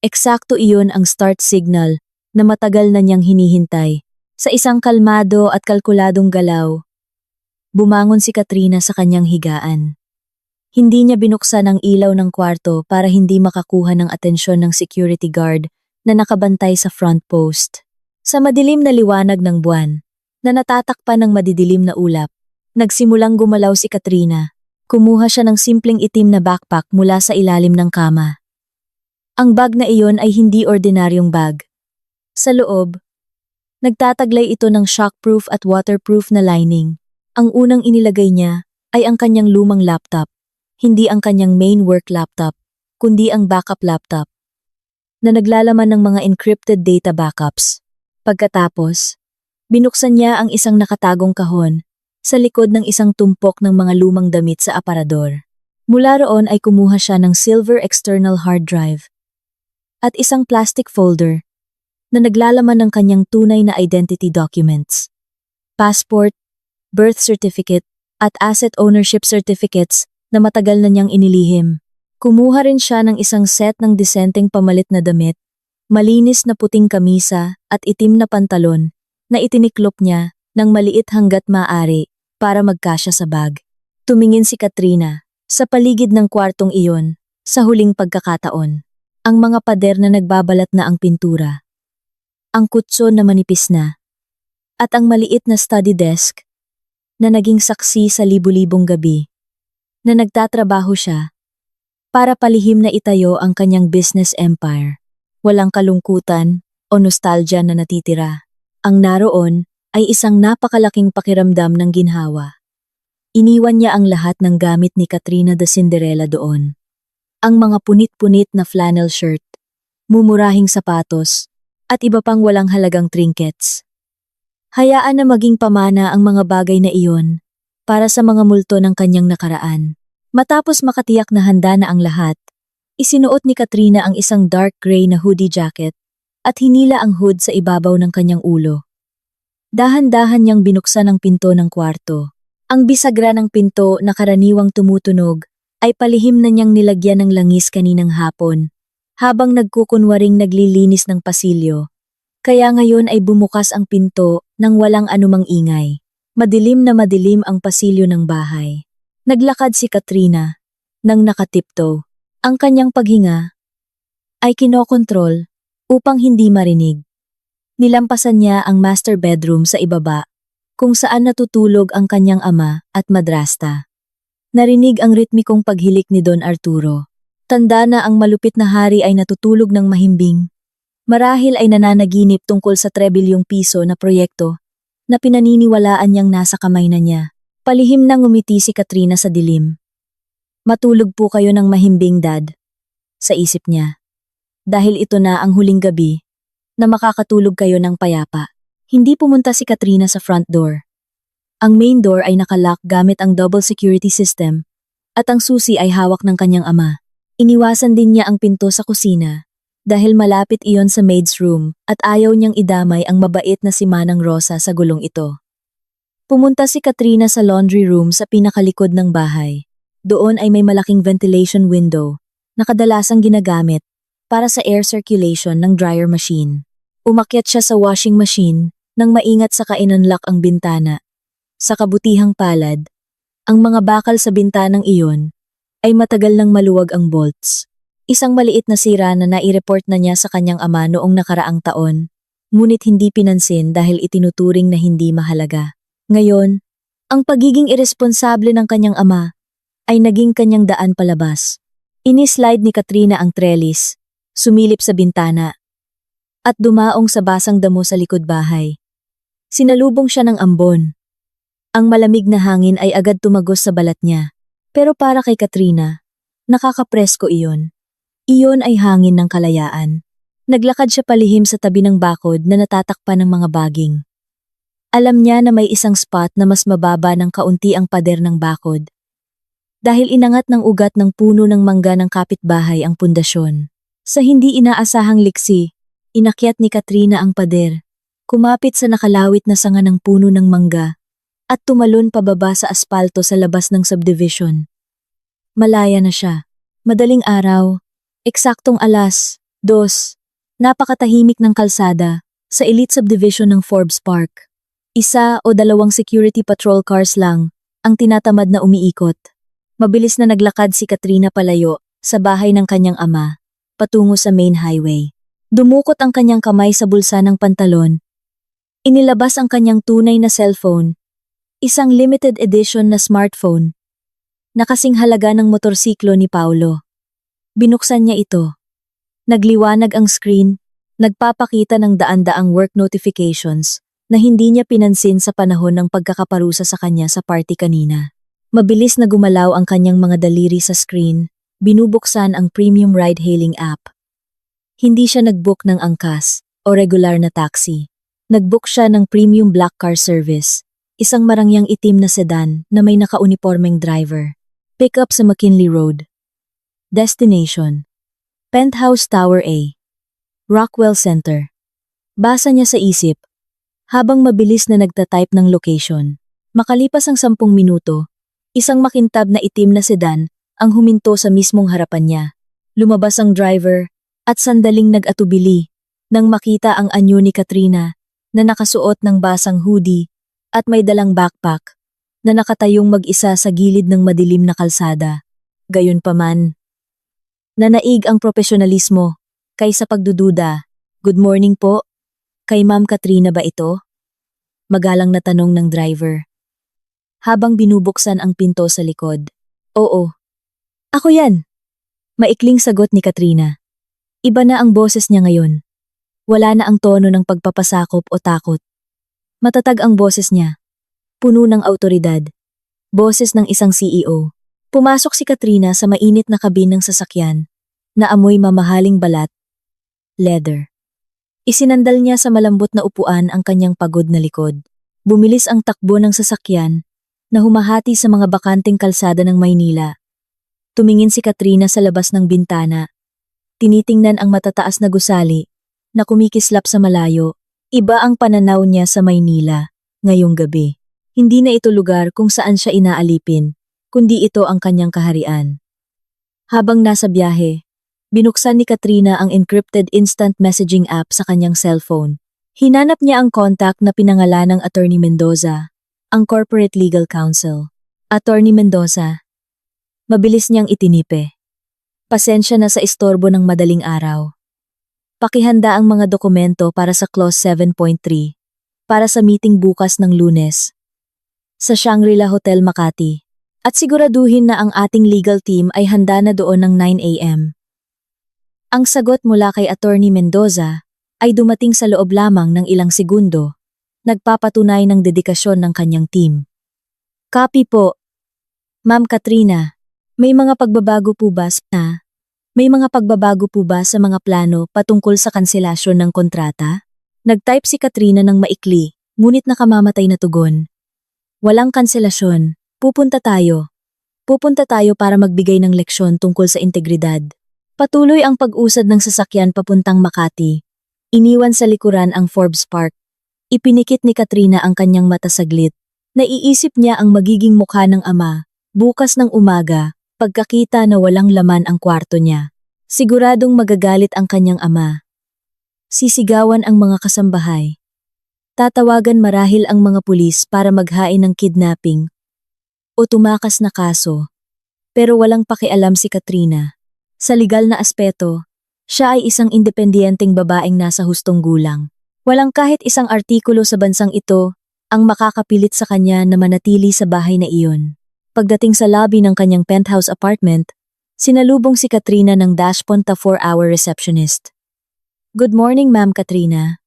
Eksakto iyon ang start signal na matagal na niyang hinihintay. Sa isang kalmado at kalkuladong galaw, bumangon si Katrina sa kanyang higaan. Hindi niya binuksan ang ilaw ng kwarto para hindi makakuha ng atensyon ng security guard na nakabantay sa front post. Sa madilim na liwanag ng buwan, na natatakpan ng madidilim na ulap, nagsimulang gumalaw si Katrina. Kumuha siya ng simpleng itim na backpack mula sa ilalim ng kama. Ang bag na iyon ay hindi ordinaryong bag. Sa loob, nagtataglay ito ng shockproof at waterproof na lining. Ang unang inilagay niya ay ang kanyang lumang laptop, hindi ang kanyang main work laptop, kundi ang backup laptop, na naglalaman ng mga encrypted data backups. Pagkatapos, binuksan niya ang isang nakatagong kahon sa likod ng isang tumpok ng mga lumang damit sa aparador. Mula roon ay kumuha siya ng silver external hard drive at isang plastic folder na naglalaman ng kanyang tunay na identity documents, passport, birth certificate, at asset ownership certificates na matagal na niyang inilihim. Kumuha rin siya ng isang set ng disenteng pamalit na damit, malinis na puting kamisa at itim na pantalon na itiniklop niya ng maliit hanggat maaari para magkasya sa bag. Tumingin si Katrina sa paligid ng kwartong iyon sa huling pagkakataon. Ang mga pader na nagbabalat na ang pintura, ang kutson na manipis na, at ang maliit na study desk na naging saksi sa libu-libong gabi na nagtatrabaho siya para palihim na itayo ang kanyang business empire. Walang kalungkutan o nostalgia na natitira. Ang naroon ay isang napakalaking pakiramdam ng ginhawa. Iniwan niya ang lahat ng gamit ni Katrina the Cinderella doon. Ang mga punit-punit na flannel shirt, mumurahing sapatos, at iba pang walang halagang trinkets. Hayaan na maging pamana ang mga bagay na iyon para sa mga multo ng kanyang nakaraan. Matapos makatiyak na handa na ang lahat, isinuot ni Katrina ang isang dark gray na hoodie jacket at hinila ang hood sa ibabaw ng kanyang ulo. Dahan-dahan niyang binuksan ang pinto ng kwarto. Ang bisagra ng pinto na karaniwang tumutunog ay palihim na niyang nilagyan ng langis kaninang hapon, habang nagkukunwaring naglilinis ng pasilyo. Kaya ngayon ay bumukas ang pinto nang walang anumang ingay. Madilim na madilim ang pasilyo ng bahay. Naglakad si Katrina nang nakatiptoe. Ang kanyang paghinga ay kinokontrol upang hindi marinig. Nilampasan niya ang master bedroom sa ibaba, kung saan natutulog ang kanyang ama at madrasta. Narinig ang ritmikong paghilik ni Don Arturo. Tanda na ang malupit na hari ay natutulog ng mahimbing. Marahil ay nananaginip tungkol sa trebilyong piso na proyekto na pinaniniwalaan niyang nasa kamay na niya. Palihim na ngumiti si Katrina sa dilim. Matulog po kayo ng mahimbing, Dad, sa isip niya. Dahil ito na ang huling gabi na makakatulog kayo ng payapa. Hindi pumunta si Katrina sa front door. Ang main door ay nakalock gamit ang double security system at ang susi ay hawak ng kanyang ama. Iniwasan din niya ang pinto sa kusina dahil malapit iyon sa maid's room at ayaw niyang idamay ang mabait na si Manang Rosa sa gulong ito. Pumunta si Katrina sa laundry room sa pinakalikod ng bahay. Doon ay may malaking ventilation window na kadalasang ginagamit para sa air circulation ng dryer machine. Umakyat siya sa washing machine nang maingat sa inunlock ang bintana. Sa kabutihang palad, ang mga bakal sa bintanang iyon ay matagal nang maluwag ang bolts. Isang maliit na sira na nai-report na niya sa kanyang ama noong nakaraang taon, ngunit hindi pinansin dahil itinuturing na hindi mahalaga. Ngayon, ang pagiging iresponsable ng kanyang ama ay naging kanyang daan palabas. Inislide ni Katrina ang trellis, sumilip sa bintana, at dumaong sa basang damo sa likod bahay. Sinalubong siya ng ambon. Ang malamig na hangin ay agad tumagos sa balat niya. Pero para kay Katrina, nakakapresko iyon. Iyon ay hangin ng kalayaan. Naglakad siya palihim sa tabi ng bakod na natatakpan ng mga baging. Alam niya na may isang spot na mas mababa ng kaunti ang pader ng bakod. Dahil inangat ng ugat ng puno ng mangga ng kapitbahay ang pundasyon. Sa hindi inaasahang liksi, inakyat ni Katrina ang pader, kumapit sa nakalawit na sanga ng puno ng mangga, at tumalon pababa sa aspalto sa labas ng subdivision. Malaya na siya. Madaling araw, eksaktong 2:00, napakatahimik ng kalsada sa elite subdivision ng Forbes Park. 1 o 2 security patrol cars lang ang tinatamad na umiikot. Mabilis na naglakad si Katrina palayo sa bahay ng kanyang ama, patungo sa main highway. Dumukot ang kanyang kamay sa bulsa ng pantalon. Inilabas ang kanyang tunay na cellphone, isang limited edition na smartphone, na kasing halaga ng motorsiklo ni Paulo. Binuksan niya ito. Nagliwanag ang screen, nagpapakita ng daan-daang work notifications na hindi niya pinansin sa panahon ng pagkakaparusa sa kanya sa party kanina. Mabilis na gumalaw ang kanyang mga daliri sa screen, binubuksan ang premium ride-hailing app. Hindi siya nag-book ng angkas o regular na taxi. Nag-book siya ng premium black car service, isang marangyang itim na sedan na may naka-uniformeng driver. Pick up sa McKinley Road. Destination: Penthouse Tower A, Rockwell Center. Basa niya sa isip, habang mabilis na nagtatype ng location. Makalipas ang 10 minuto, isang makintab na itim na sedan ang huminto sa mismong harapan niya. Lumabas ang driver at sandaling nag-atubili nang makita ang anyo ni Katrina na nakasuot ng basang hoodie at may dalang backpack na nakatayong mag-isa sa gilid ng madilim na kalsada. Gayunpaman, nanaig ang profesionalismo kaysa pagdududa. Good morning po. Kay Ma'am Katrina ba ito? Magalang na tanong ng driver. Habang binubuksan ang pinto sa likod. Oo. Ako yan. Maikling sagot ni Katrina. Iba na ang boses niya ngayon. Wala na ang tono ng pagpapasakop o takot. Matatag ang boses niya. Puno ng awtoridad. Boses ng isang CEO. Pumasok si Katrina sa mainit na kabin ng sasakyan, na amoy mamahaling balat, leather. Isinandal niya sa malambot na upuan ang kanyang pagod na likod. Bumilis ang takbo ng sasakyan, na humahati sa mga bakanting kalsada ng Maynila. Tumingin si Katrina sa labas ng bintana. Tinitingnan ang matataas na gusali, na kumikislap sa malayo. Iba ang pananaw niya sa Maynila, ngayong gabi. Hindi na ito lugar kung saan siya inaalipin, kundi ito ang kanyang kaharian. Habang nasa biyahe, binuksan ni Katrina ang encrypted instant messaging app sa kanyang cellphone. Hinanap niya ang contact na pinangalan ng Attorney Mendoza, ang corporate legal counsel. Attorney Mendoza. Mabilis niyang itinipe. Pasensya na sa istorbo ng madaling araw. Pakihanda ang mga dokumento para sa Clause 7.3, para sa meeting bukas ng Lunes, sa Shangri-La Hotel Makati. At siguraduhin na ang ating legal team ay handa na doon ng 9 a.m. Ang sagot mula kay Attorney Mendoza ay dumating sa loob lamang ng ilang segundo, nagpapatunay ng dedikasyon ng kanyang team. Copy po. Ma'am Katrina, may mga pagbabago po ba sa mga plano patungkol sa kanselasyon ng kontrata? Nag-type si Katrina ng maikli, ngunit nakamamatay na tugon. Walang kanselasyon. Pupunta tayo para magbigay ng leksyon tungkol sa integridad. Patuloy ang pag-usad ng sasakyan papuntang Makati. Iniwan sa likuran ang Forbes Park. Ipinikit ni Katrina ang kanyang mata saglit. Naiisip niya ang magiging mukha ng ama, bukas ng umaga, pagkakita na walang laman ang kwarto niya. Siguradong magagalit ang kanyang ama. Sisigawan ang mga kasambahay. Tatawagan marahil ang mga pulis para maghain ng kidnapping o tumakas na kaso, pero walang pakialam si Katrina. Sa legal na aspeto, siya ay isang independiyenteng babaeng nasa hustong gulang. Walang kahit isang artikulo sa bansang ito ang makakapilit sa kanya na manatili sa bahay na iyon. Pagdating sa lobby ng kanyang penthouse apartment, sinalubong si Katrina ng dashponta 4-hour receptionist. Good morning, Ma'am Katrina.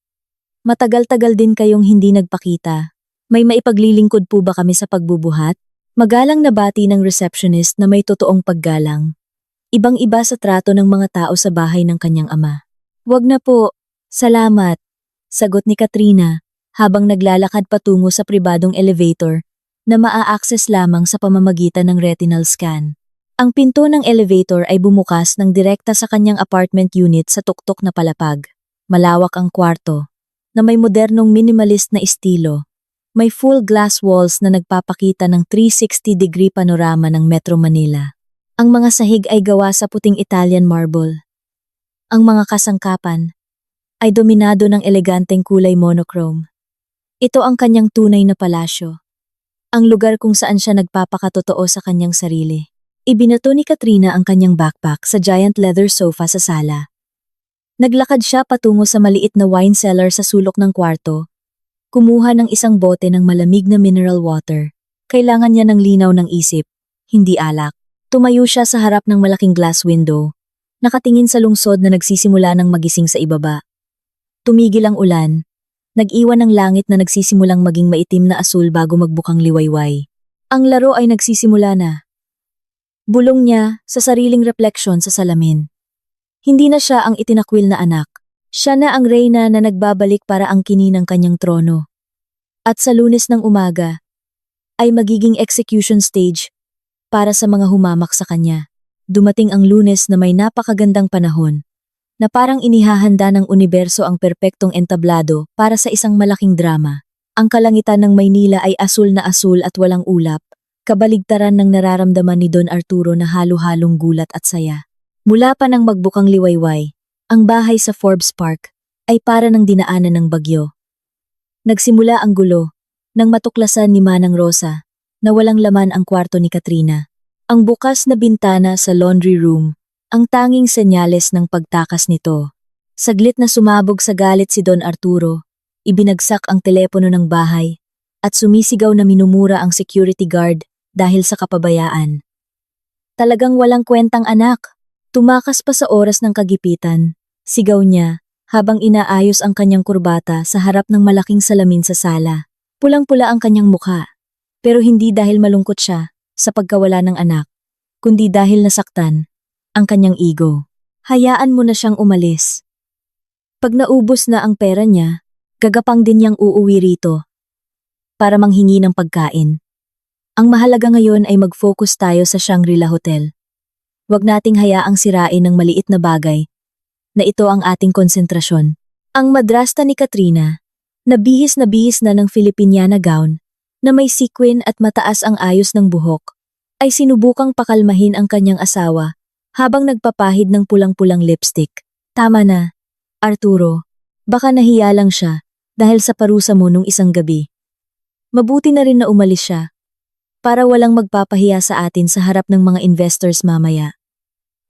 Matagal-tagal din kayong hindi nagpakita. May maipaglilingkod po ba kami sa pagbubuhat? Magalang na bati ng receptionist na may totoong paggalang. Ibang-iba sa trato ng mga tao sa bahay ng kanyang ama. Wag na po, salamat, sagot ni Katrina habang naglalakad patungo sa pribadong elevator na maa-access lamang sa pamamagitan ng retinal scan. Ang pinto ng elevator ay bumukas ng direkta sa kanyang apartment unit sa tuktok na palapag. Malawak ang kwarto, na may modernong minimalist na estilo. May full glass walls na nagpapakita ng 360-degree panorama ng Metro Manila. Ang mga sahig ay gawa sa puting Italian marble. Ang mga kasangkapan ay dominado ng eleganteng kulay monochrome. Ito ang kanyang tunay na palasyo. Ang lugar kung saan siya nagpapakatotoo sa kanyang sarili. Ibinato ni Katrina ang kanyang backpack sa giant leather sofa sa sala. Naglakad siya patungo sa maliit na wine cellar sa sulok ng kwarto. Kumuha ng isang bote ng malamig na mineral water. Kailangan niya ng linaw ng isip, hindi alak. Tumayo siya sa harap ng malaking glass window. Nakatingin sa lungsod na nagsisimula ng magising sa ibaba. Tumigil ang ulan. Nag-iwan ng langit na nagsisimulang maging maitim na asul bago magbukang liwayway. Ang laro ay nagsisimula na. Bulong niya sa sariling refleksyon sa salamin. Hindi na siya ang itinakwil na anak. Siya na ang reyna na nagbabalik para angkinin ang kanyang trono. At sa Lunes ng umaga, ay magiging execution stage para sa mga humamak sa kanya. Dumating ang Lunes na may napakagandang panahon, na parang inihahanda ng universo ang perpektong entablado para sa isang malaking drama. Ang kalangitan ng Maynila ay asul na asul at walang ulap, kabaligtaran ng nararamdaman ni Don Arturo na halo-halong gulat at saya. Mula pa nang magbukang liwayway, ang bahay sa Forbes Park ay para ng dinaanan ng bagyo. Nagsimula ang gulo nang matuklasan ni Manang Rosa na walang laman ang kwarto ni Katrina. Ang bukas na bintana sa laundry room, ang tanging senyales ng pagtakas nito. Saglit na sumabog sa galit si Don Arturo, ibinagsak ang telepono ng bahay, at sumisigaw na minumura ang security guard dahil sa kapabayaan. Talagang walang kwentang anak. Tumakas pa sa oras ng kagipitan. Sigaw niya habang inaayos ang kanyang kurbata sa harap ng malaking salamin sa sala. Pulang-pula ang kanyang mukha, pero hindi dahil malungkot siya sa pagkawala ng anak, kundi dahil nasaktan ang kanyang ego. Hayaan mo na siyang umalis. Pag naubos na ang pera niya, gagapang din niyang uuwi rito para manghingi ng pagkain. Ang mahalaga ngayon ay mag-focus tayo sa Shangri-La Hotel. Huwag nating hayaang sirain ng maliit na bagay na ito ang ating konsentrasyon. Ang madrasta ni Katrina, na bihis na ng Filipiniana gown, na may sequin at mataas ang ayos ng buhok, ay sinubukang pakalmahin ang kanyang asawa habang nagpapahid ng pulang-pulang lipstick. Tama na, Arturo. Baka nahiya lang siya dahil sa parusa mo nung isang gabi. Mabuti na rin na umalis siya para walang magpapahiya sa atin sa harap ng mga investors mamaya.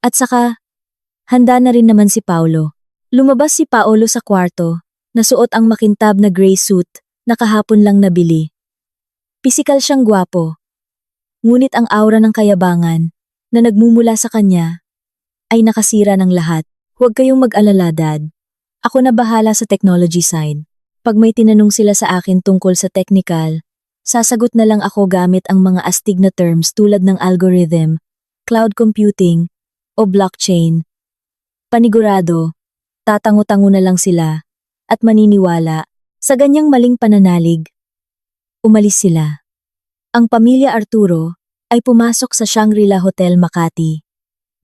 At saka, handa na rin naman si Paulo. Lumabas si Paolo sa kwarto, nasuot ang makintab na gray suit na kahapon lang nabili. Pisikal siyang gwapo. Ngunit ang aura ng kayabangan na nagmumula sa kanya ay nakasira ng lahat. Huwag kayong mag-alala, Dad. Ako na bahala sa technology side. Pag may tinanong sila sa akin tungkol sa technical, sasagot na lang ako gamit ang mga astig na terms tulad ng algorithm, cloud computing, o blockchain. Panigurado, tatango-tango na lang sila at maniniwala sa ganyang maling pananalig. Umalis sila. Ang pamilya Arturo ay pumasok sa Shangri-La Hotel Makati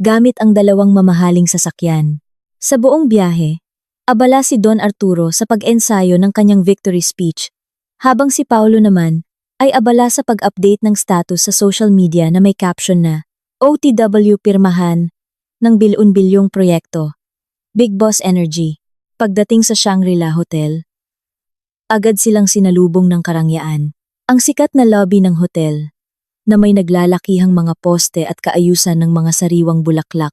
gamit ang dalawang mamahaling sasakyan. Sa buong biyahe, abala si Don Arturo sa pag-ensayo ng kanyang victory speech, habang si Paulo naman ay abala sa pag-update ng status sa social media na may caption na OTW pirmahan ng bilyon-bilyong proyekto. Big Boss Energy. Pagdating sa Shangri-La Hotel, agad silang sinalubong ng karangyaan. Ang sikat na lobby ng hotel, na may naglalakihang mga poste at kaayusan ng mga sariwang bulaklak,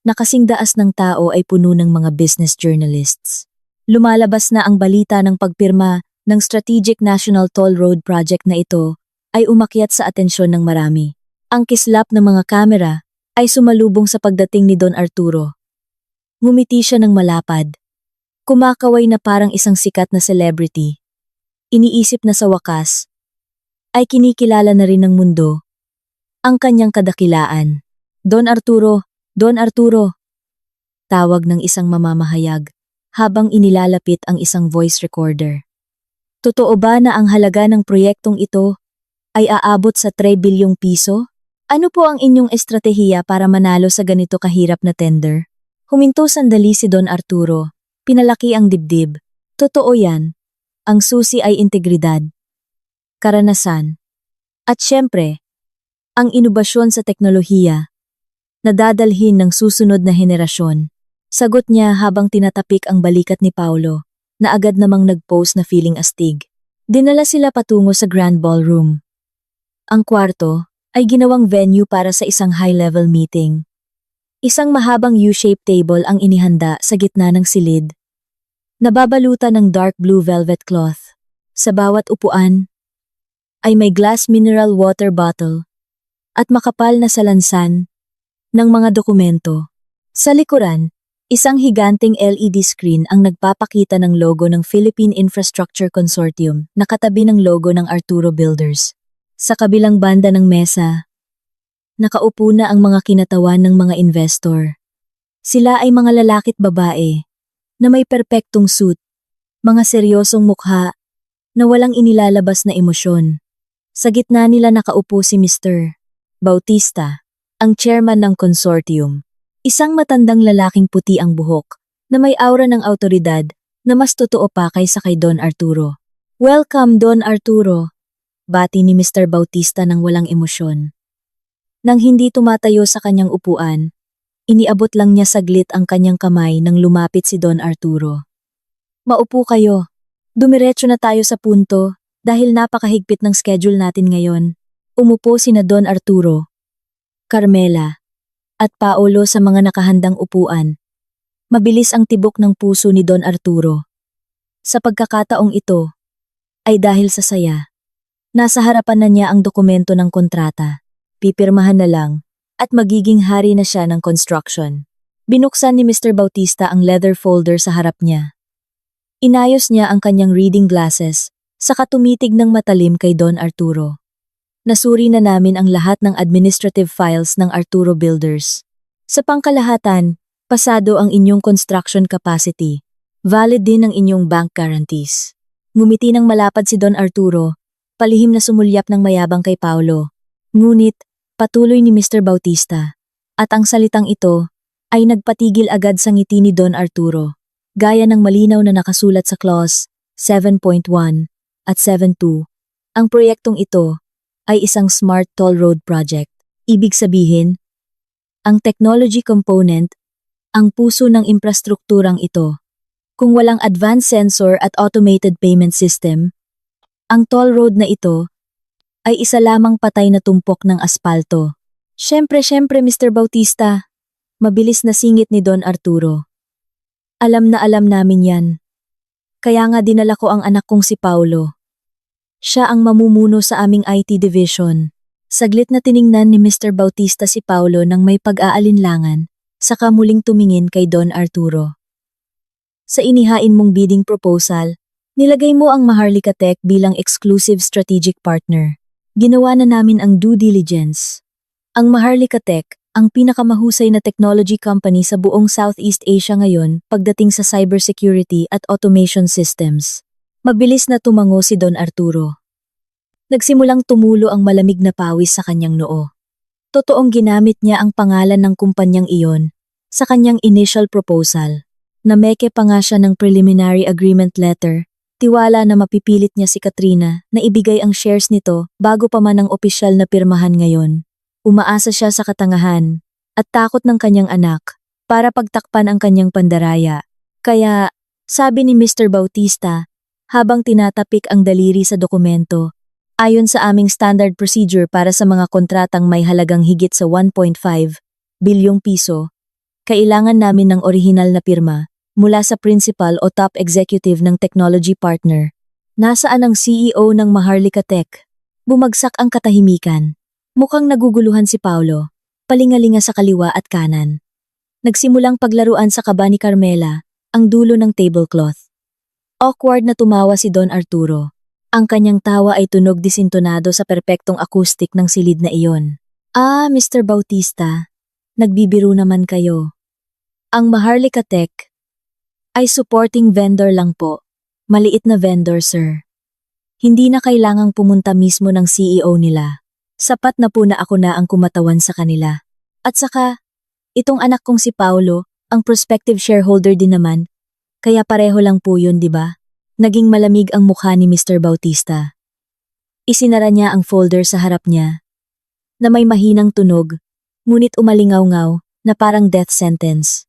na kasing daas ng tao ay puno ng mga business journalists. Lumalabas na ang balita ng pagpirma ng Strategic National Toll Road Project na ito ay umakyat sa atensyon ng marami. Ang kislap ng mga kamera ay sumalubong sa pagdating ni Don Arturo. Ngumiti siya ng malapad. Kumakaway na parang isang sikat na celebrity. Iniisip na sa wakas ay kinikilala na rin ng mundo ang kanyang kadakilaan. Don Arturo, Don Arturo! Tawag ng isang mamamahayag habang inilalapit ang isang voice recorder. Totoo ba na ang halaga ng proyektong ito ay aabot sa 3 bilyong piso? Ano po ang inyong estratehiya para manalo sa ganito kahirap na tender? Huminto sandali si Don Arturo. Pinalaki ang dibdib. Totoo yan. Ang susi ay integridad, karanasan, at syempre, ang inobasyon sa teknolohiya na dadalhin ng susunod na henerasyon. Sagot niya habang tinatapik ang balikat ni Paulo, na agad namang nag-post na feeling astig. Dinala sila patungo sa Grand Ballroom. Ang kwarto ay ginawang venue para sa isang high-level meeting. Isang mahabang U-shaped table ang inihanda sa gitna ng silid. Nababalutan ng dark blue velvet cloth. Sa bawat upuan ay may glass mineral water bottle at makapal na salansan ng mga dokumento. Sa likuran, isang higanting LED screen ang nagpapakita ng logo ng Philippine Infrastructure Consortium na katabi ng logo ng Arturo Builders. Sa kabilang banda ng mesa, nakaupo na ang mga kinatawan ng mga investor. Sila ay mga lalaki't babae na may perpektong suit, mga seryosong mukha na walang inilalabas na emosyon. Sa gitna nila nakaupo si Mr. Bautista, ang chairman ng consortium. Isang matandang lalaking puti ang buhok na may aura ng autoridad na mas totoo pa kaysa kay Don Arturo. Welcome, Don Arturo! Bati ni Mr. Bautista ng walang emosyon. Nang hindi tumatayo sa kanyang upuan, iniabot lang niya saglit ang kanyang kamay nang lumapit si Don Arturo. Maupo kayo. Dumiretso na tayo sa punto dahil napakahigpit ng schedule natin ngayon. Umupo sina Don Arturo, Carmela, at Paolo sa mga nakahandang upuan. Mabilis ang tibok ng puso ni Don Arturo. Sa pagkakataong ito, ay dahil sa saya. Nasa harapan na niya ang dokumento ng kontrata. Pipirmahan na lang, at magiging hari na siya ng construction. Binuksan ni Mr. Bautista ang leather folder sa harap niya. Inayos niya ang kanyang reading glasses, saka tumitig ng matalim kay Don Arturo. Nasuri na namin ang lahat ng administrative files ng Arturo Builders. Sa pangkalahatan, pasado ang inyong construction capacity. Valid din ang inyong bank guarantees. Ngumiti ng malapad si Don Arturo, palihim na sumulyap ng mayabang kay Paulo. Ngunit, patuloy ni Mr. Bautista. At ang salitang ito ay nagpatigil agad sa ngiti ni Don Arturo. Gaya ng malinaw na nakasulat sa clause 7.1 at 7.2, ang proyektong ito ay isang smart toll road project. Ibig sabihin, ang technology component, ang puso ng infrastrukturang ito. Kung walang advanced sensor at automated payment system, ang toll road na ito ay isa lamang patay na tumpok ng aspalto. Siyempre, Mr. Bautista, mabilis na singit ni Don Arturo. Alam na alam namin yan. Kaya nga dinala ko ang anak kong si Paulo. Siya ang mamumuno sa aming IT division. Saglit na tiningnan ni Mr. Bautista si Paulo nang may pag-aalinlangan, saka muling tumingin kay Don Arturo. Sa inihain mong bidding proposal, nilagay mo ang Maharlika Tech bilang exclusive strategic partner. Ginawa na namin ang due diligence. Ang Maharlika Tech, ang pinakamahusay na technology company sa buong Southeast Asia ngayon pagdating sa cybersecurity at automation systems. Mabilis na tumango si Don Arturo. Nagsimulang tumulo ang malamig na pawis sa kanyang noo. Totoong ginamit niya ang pangalan ng kumpanyang iyon sa kanyang initial proposal. Nameke pa nga siya ng preliminary agreement letter. Tiwala na mapipilit niya si Katrina na ibigay ang shares nito bago pa man ang opisyal na pirmahan ngayon. Umaasa siya sa katangahan at takot ng kanyang anak para pagtakpan ang kanyang pandaraya. Kaya, sabi ni Mr. Bautista, habang tinatapik ang daliri sa dokumento, ayon sa aming standard procedure para sa mga kontratang may halagang higit sa 1.5 bilyong piso, Kailangan namin ng orihinal na pirma mula sa principal o top executive ng technology partner. Nasaan ang CEO ng Maharlika Tech? Bumagsak ang katahimikan. Mukhang naguguluhan si Paulo, palingalinga sa kaliwa at kanan. Nagsimulang paglaruan sa kaba ni Carmela, ang dulo ng tablecloth. Awkward na tumawa si Don Arturo. Ang kanyang tawa ay tunog disintonado sa perpektong acoustic ng silid na iyon. Ah, Mr. Bautista, nagbibiro naman kayo. Ang Maharlika Tech ay supporting vendor lang po. Maliit na vendor, sir. Hindi na kailangang pumunta mismo ng CEO nila. Sapat na po na ako na ang kumatawan sa kanila. At saka, itong anak kong si Paulo, ang prospective shareholder din naman, kaya pareho lang po yun, di ba? Naging malamig ang mukha ni Mr. Bautista. Isinara niya ang folder sa harap niya, na may mahinang tunog, ngunit umalingaw-ngaw na parang death sentence.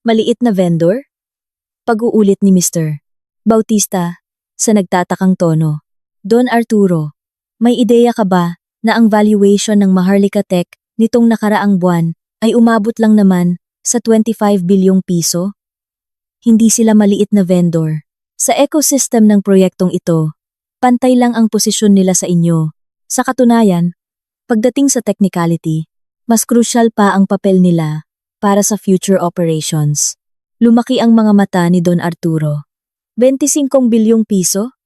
Maliit na vendor? Pag-uulit ni Mr. Bautista, sa nagtatakang tono. Don Arturo, may ideya ka ba na ang valuation ng Maharlika Tech nitong nakaraang buwan ay umabot lang naman sa 25 bilyong piso? Hindi sila maliit na vendor. Sa ecosystem ng proyektong ito, pantay lang ang posisyon nila sa inyo. Sa katunayan, pagdating sa technicality, mas crucial pa ang papel nila para sa future operations. Lumaki ang mga mata ni Don Arturo. 25 bilyong piso?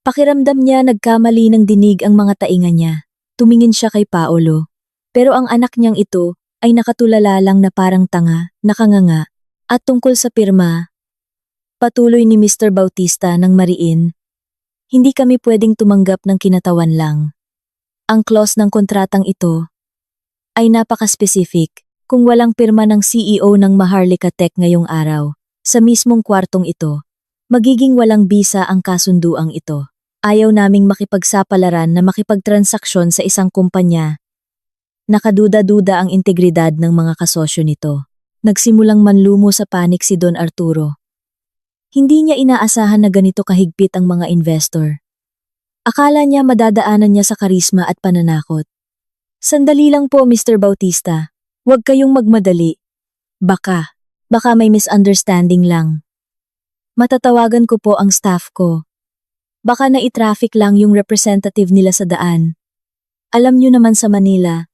Pakiramdam niya nagkamali ng dinig ang mga tainga niya. Tumingin siya kay Paolo. Pero ang anak niyang ito ay nakatulala lang na parang tanga, nakanganga, at tungkol sa pirma. Patuloy ni Mr. Bautista ng mariin. Hindi kami pwedeng tumanggap ng kinatawan lang. Ang clause ng kontratang ito ay napaka-specific. Kung walang pirma ng CEO ng Maharlika Tech ngayong araw, sa mismong kwartong ito, magiging walang bisa ang kasunduang ito. Ayaw naming makipagsapalaran na makipagtransaksyon sa isang kumpanya. Nakaduda-duda ang integridad ng mga kasosyo nito. Nagsimulang manlumo sa panik si Don Arturo. Hindi niya inaasahan na ganito kahigpit ang mga investor. Akala niya madadaanan niya sa karisma at pananakot. Sandali lang po, Mr. Bautista. Huwag kayong magmadali. Baka may misunderstanding lang. Matatawagan ko po ang staff ko. Baka nai-traffic lang yung representative nila sa daan. Alam niyo naman sa Manila,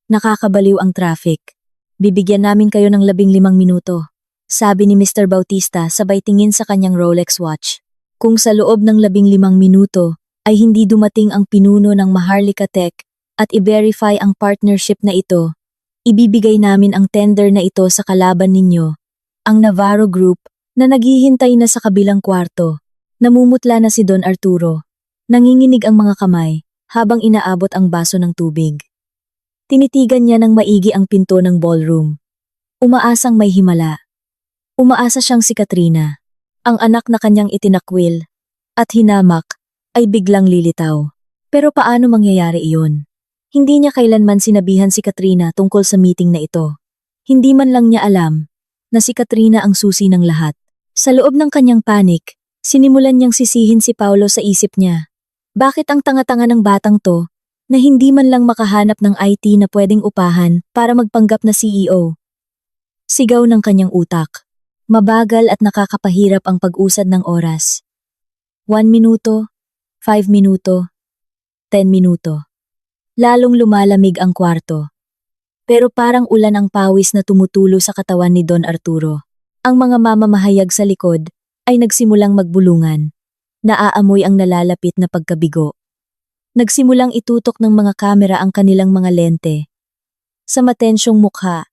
nakakabaliw ang traffic. Bibigyan namin kayo ng 15 minuto. Sabi ni Mr. Bautista sabay tingin sa kanyang Rolex watch. Kung sa loob ng 15 minuto ay hindi dumating ang pinuno ng Maharlika Tech at i-verify ang partnership na ito, ibibigay namin ang tender na ito sa kalaban ninyo, ang Navarro Group, na naghihintay na sa kabilang kwarto. Namumutla na si Don Arturo. Nanginginig ang mga kamay habang inaabot ang baso ng tubig. Tinitigan niya ng maigi ang pinto ng ballroom. Umaasang may himala. Umaasa siyang si Katrina, ang anak na kanyang itinakwil, at hinamak, ay biglang lilitaw. Pero paano mangyayari iyon? Hindi niya kailanman sinabihan si Katrina tungkol sa meeting na ito. Hindi man lang niya alam na si Katrina ang susi ng lahat. Sa loob ng kanyang panik, sinimulan niyang sisihin si Paulo sa isip niya. Bakit ang tanga-tanga ng batang to na hindi man lang makahanap ng IT na pwedeng upahan para magpanggap na CEO? Sigaw ng kanyang utak. Mabagal at nakakapahirap ang pag-usad ng oras. 1 minuto, 5 minuto, 10 minuto. Lalong lumalamig ang kwarto. Pero parang ulan ang pawis na tumutulo sa katawan ni Don Arturo. Ang mga mamamahayag sa likod ay nagsimulang magbulungan. Naaamoy ang nalalapit na pagkabigo. Nagsimulang itutok ng mga kamera ang kanilang mga lente sa matensyong mukha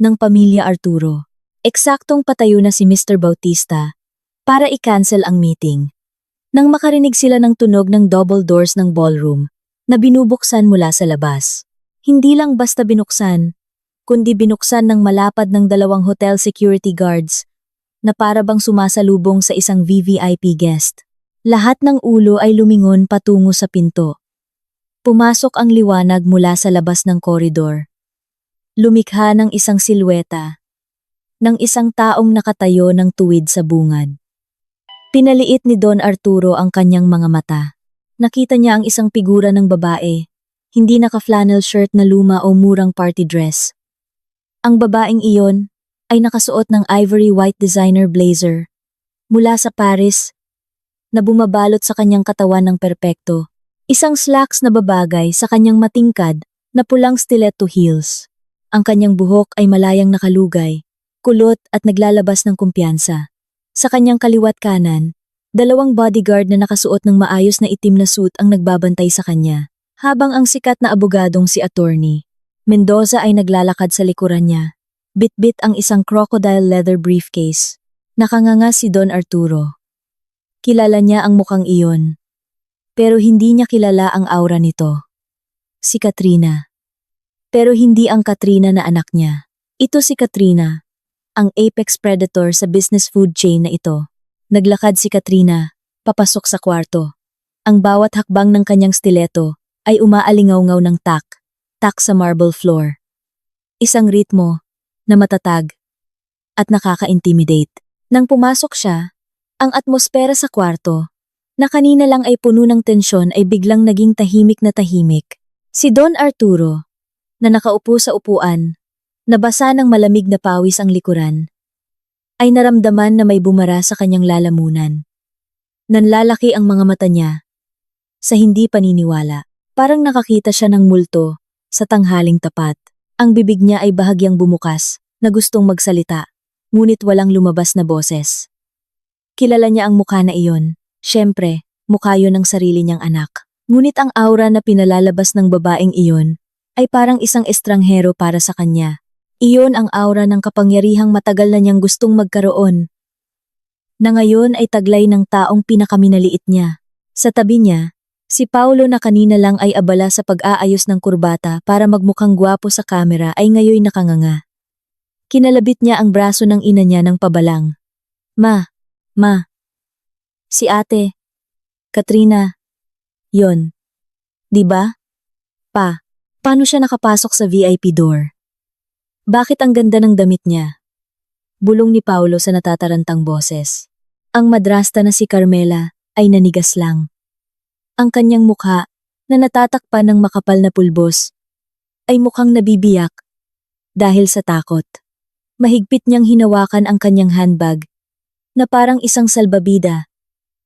ng pamilya Arturo. Eksaktong patayo na si Mr. Bautista para i-cancel ang meeting. Nang makarinig sila ng tunog ng double doors ng ballroom na binubuksan mula sa labas. Hindi lang basta binuksan, kundi binuksan ng malapad ng 2 hotel security guards na para bang sumasalubong sa isang VVIP guest. Lahat ng ulo ay lumingon patungo sa pinto. Pumasok ang liwanag mula sa labas ng koridor. Lumikha ng isang silweta ng isang taong nakatayo ng tuwid sa bungad. Pinaliit ni Don Arturo ang kanyang mga mata. Nakita niya ang isang figura ng babae, hindi naka-flannel shirt na luma o murang party dress. Ang babaeng iyon ay nakasuot ng ivory white designer blazer mula sa Paris na bumabalot sa kanyang katawan ng perpekto. Isang slacks na babagay sa kanyang matingkad na pulang stiletto heels. Ang kanyang buhok ay malayang nakalugay, kulot at naglalabas ng kumpiyansa. Sa kanyang kaliwat kanan, dalawang bodyguard na nakasuot ng maayos na itim na suit ang nagbabantay sa kanya, habang ang sikat na abogadong si Attorney Mendoza ay naglalakad sa likuran niya. Bit-bit ang isang crocodile leather briefcase. Nakanganga si Don Arturo. Kilala niya ang mukhang iyon. Pero hindi niya kilala ang aura nito. Si Katrina. Pero hindi ang Katrina na anak niya. Ito si Katrina, ang apex predator sa business food chain na ito. Naglakad si Katrina, papasok sa kwarto. Ang bawat hakbang ng kanyang stiletto ay umaalingaw-ngaw ng tak sa marble floor. Isang ritmo na matatag at nakaka-intimidate. Nang pumasok siya, ang atmosfera sa kwarto, na kanina lang ay puno ng tensyon ay biglang naging tahimik na tahimik. Si Don Arturo, na nakaupo sa upuan, nabasa ng malamig na pawis ang likuran, ay naramdaman na may bumara sa kanyang lalamunan. Nanlalaki ang mga mata niya sa hindi paniniwala. Parang nakakita siya ng multo sa tanghaling tapat. Ang bibig niya ay bahagyang bumukas na gustong magsalita, ngunit walang lumabas na boses. Kilala niya ang mukha na iyon. Siyempre, mukha yun ng sarili niyang anak. Ngunit ang aura na pinalalabas ng babaeng iyon ay parang isang estranghero para sa kanya. Iyon ang aura ng kapangyarihang matagal na niyang gustong magkaroon, na ngayon ay taglay ng taong pinakaminaliit niya. Sa tabi niya, si Paulo na kanina lang ay abala sa pag-aayos ng kurbata para magmukhang gwapo sa kamera ay ngayoy nakanganga. Kinalabit niya ang braso ng ina niya ng pabalang. Ma. Si ate. Katrina. Yon. Diba? Paano siya nakapasok sa VIP door? Bakit ang ganda ng damit niya? Bulong ni Paulo sa natatarantang boses. Ang madrasta na si Carmela ay nanigas lang. Ang kanyang mukha, na natatakpan ng makapal na pulbos, ay mukhang nabibiyak dahil sa takot. Mahigpit niyang hinawakan ang kanyang handbag, na parang isang salbabida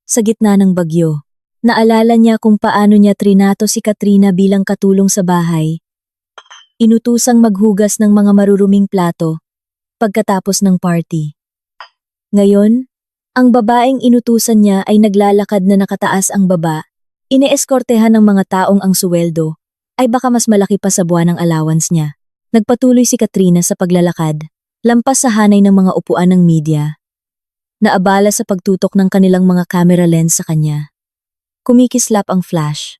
sa gitna ng bagyo. Naalala niya kung paano niya trinato si Katrina bilang katulong sa bahay. Inutusang maghugas ng mga maruruming plato pagkatapos ng party. Ngayon, ang babaeng inutusan niya ay naglalakad na nakataas ang baba. Ineeskortehan ng mga taong ang suweldo ay baka mas malaki pa sa buwan ng allowance niya. Nagpatuloy si Katrina sa paglalakad, lampas sa hanay ng mga upuan ng media. Naabala sa pagtutok ng kanilang mga camera lens sa kanya. Kumikislap ang flash.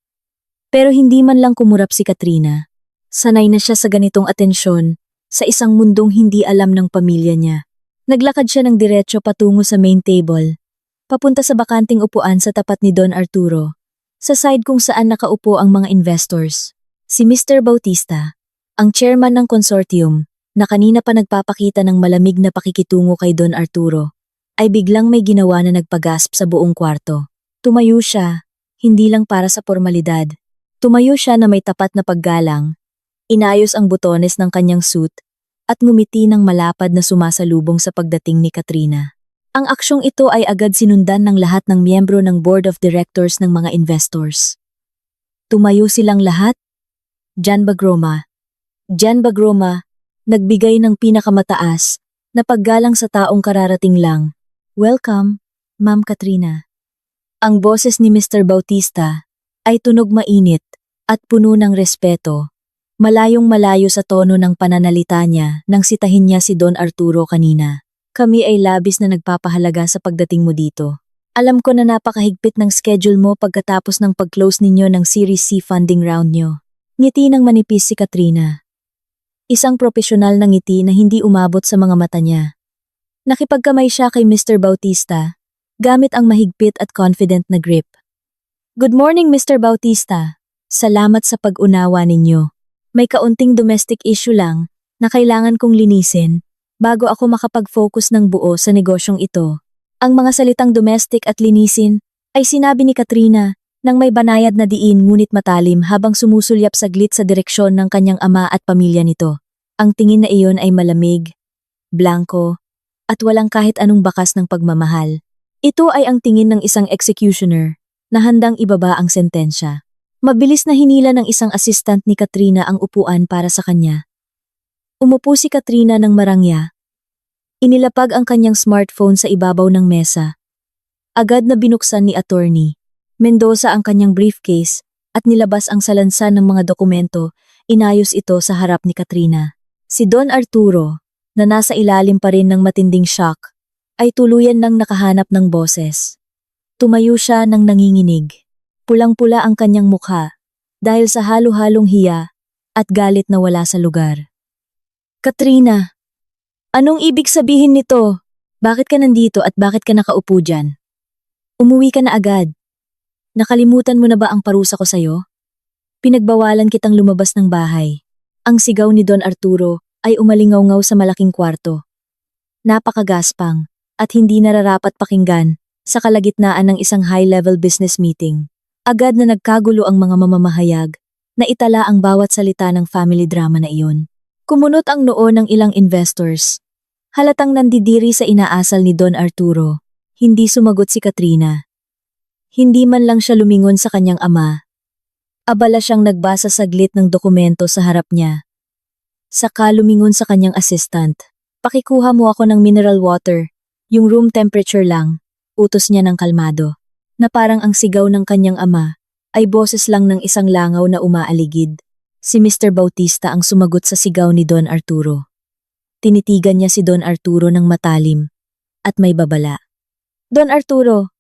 Pero hindi man lang kumurap si Katrina. Sanay na siya sa ganitong atensyon sa isang mundong hindi alam ng pamilya niya. Naglakad siya ng diretso patungo sa main table, papunta sa bakanting upuan sa tapat ni Don Arturo, sa side kung saan nakaupo ang mga investors. Si Mr. Bautista, ang chairman ng consortium, na kanina pa nagpapakita ng malamig na pakikitungo kay Don Arturo, ay biglang may ginawa na nagpagasp sa buong kwarto. Tumayo siya, hindi lang para sa formalidad. Tumayo siya na may tapat na paggalang, inayos ang butones ng kanyang suit, at ngumiti ng malapad na sumasalubong sa pagdating ni Katrina. Ang aksyong ito ay agad sinundan ng lahat ng miyembro ng board of directors ng mga investors. Tumayo silang lahat. Jan Bagroma, nagbigay ng pinakamataas na paggalang sa taong kararating lang. Welcome, Ma'am Katrina. Ang boses ni Mr. Bautista ay tunog mainit at puno ng respeto, malayong malayo sa tono ng pananalita niya nang sitahin niya si Don Arturo kanina. Kami ay labis na nagpapahalaga sa pagdating mo dito. Alam ko na napakahigpit ng schedule mo pagkatapos ng pag-close ninyo ng Series C funding round nyo. Ngiti ng manipis si Katrina. Isang profesional na ngiti na hindi umabot sa mga mata niya. Nakipagkamay siya kay Mr. Bautista, gamit ang mahigpit at confident na grip. Good morning, Mr. Bautista. Salamat sa pag-unawa ninyo. May kaunting domestic issue lang na kailangan kong linisin bago ako makapag-focus ng buo sa negosyong ito. Ang mga salitang domestic at linisin ay sinabi ni Katrina nang may banayad na diin ngunit matalim habang sumusulyap saglit sa direksyon ng kanyang ama at pamilya nito. Ang tingin na iyon ay malamig blanko, at walang kahit anong bakas ng pagmamahal. Ito ay ang tingin ng isang executioner na handang ibaba ang sentensya. Mabilis na hinila ng isang assistant ni Katrina ang upuan para sa kanya. Umupo si Katrina ng marangya. Inilapag ang kanyang smartphone sa ibabaw ng mesa. Agad na binuksan ni Attorney Mendoza ang kanyang briefcase at nilabas ang salansan ng mga dokumento. Inayos ito sa harap ni Katrina. Si Don Arturo, na nasa ilalim pa rin ng matinding shock, ay tuluyan nang nakahanap ng boses. Tumayo siya ng nanginginig. Pulang-pula ang kanyang mukha dahil sa halo-halong hiya at galit na wala sa lugar. Katrina, anong ibig sabihin nito? Bakit ka nandito at bakit ka nakaupo dyan? Umuwi ka na agad. Nakalimutan mo na ba ang parusa ko sa'yo? Pinagbawalan kitang lumabas ng bahay. Ang sigaw ni Don Arturo ay umalingaw-ngaw sa malaking kwarto. Napakagaspang at hindi nararapat pakinggan sa kalagitnaan ng isang high-level business meeting. Agad na nagkagulo ang mga mamamahayag na itala ang bawat salita ng family drama na iyon. Kumunot ang noo ng ilang investors. Halatang nandidiri sa inaasal ni Don Arturo. Hindi sumagot si Katrina. Hindi man lang siya lumingon sa kanyang ama. Abala siyang nagbasa saglit ng dokumento sa harap niya. Saka lumingon sa kanyang assistant. Pakikuha mo ako ng mineral water, yung room temperature lang, utos niya ng kalmado. Na parang ang sigaw ng kanyang ama ay boses lang ng isang langaw na umaaligid. Si Mr. Bautista ang sumagot sa sigaw ni Don Arturo. Tinitigan niya si Don Arturo ng matalim at may babala. Don Arturo,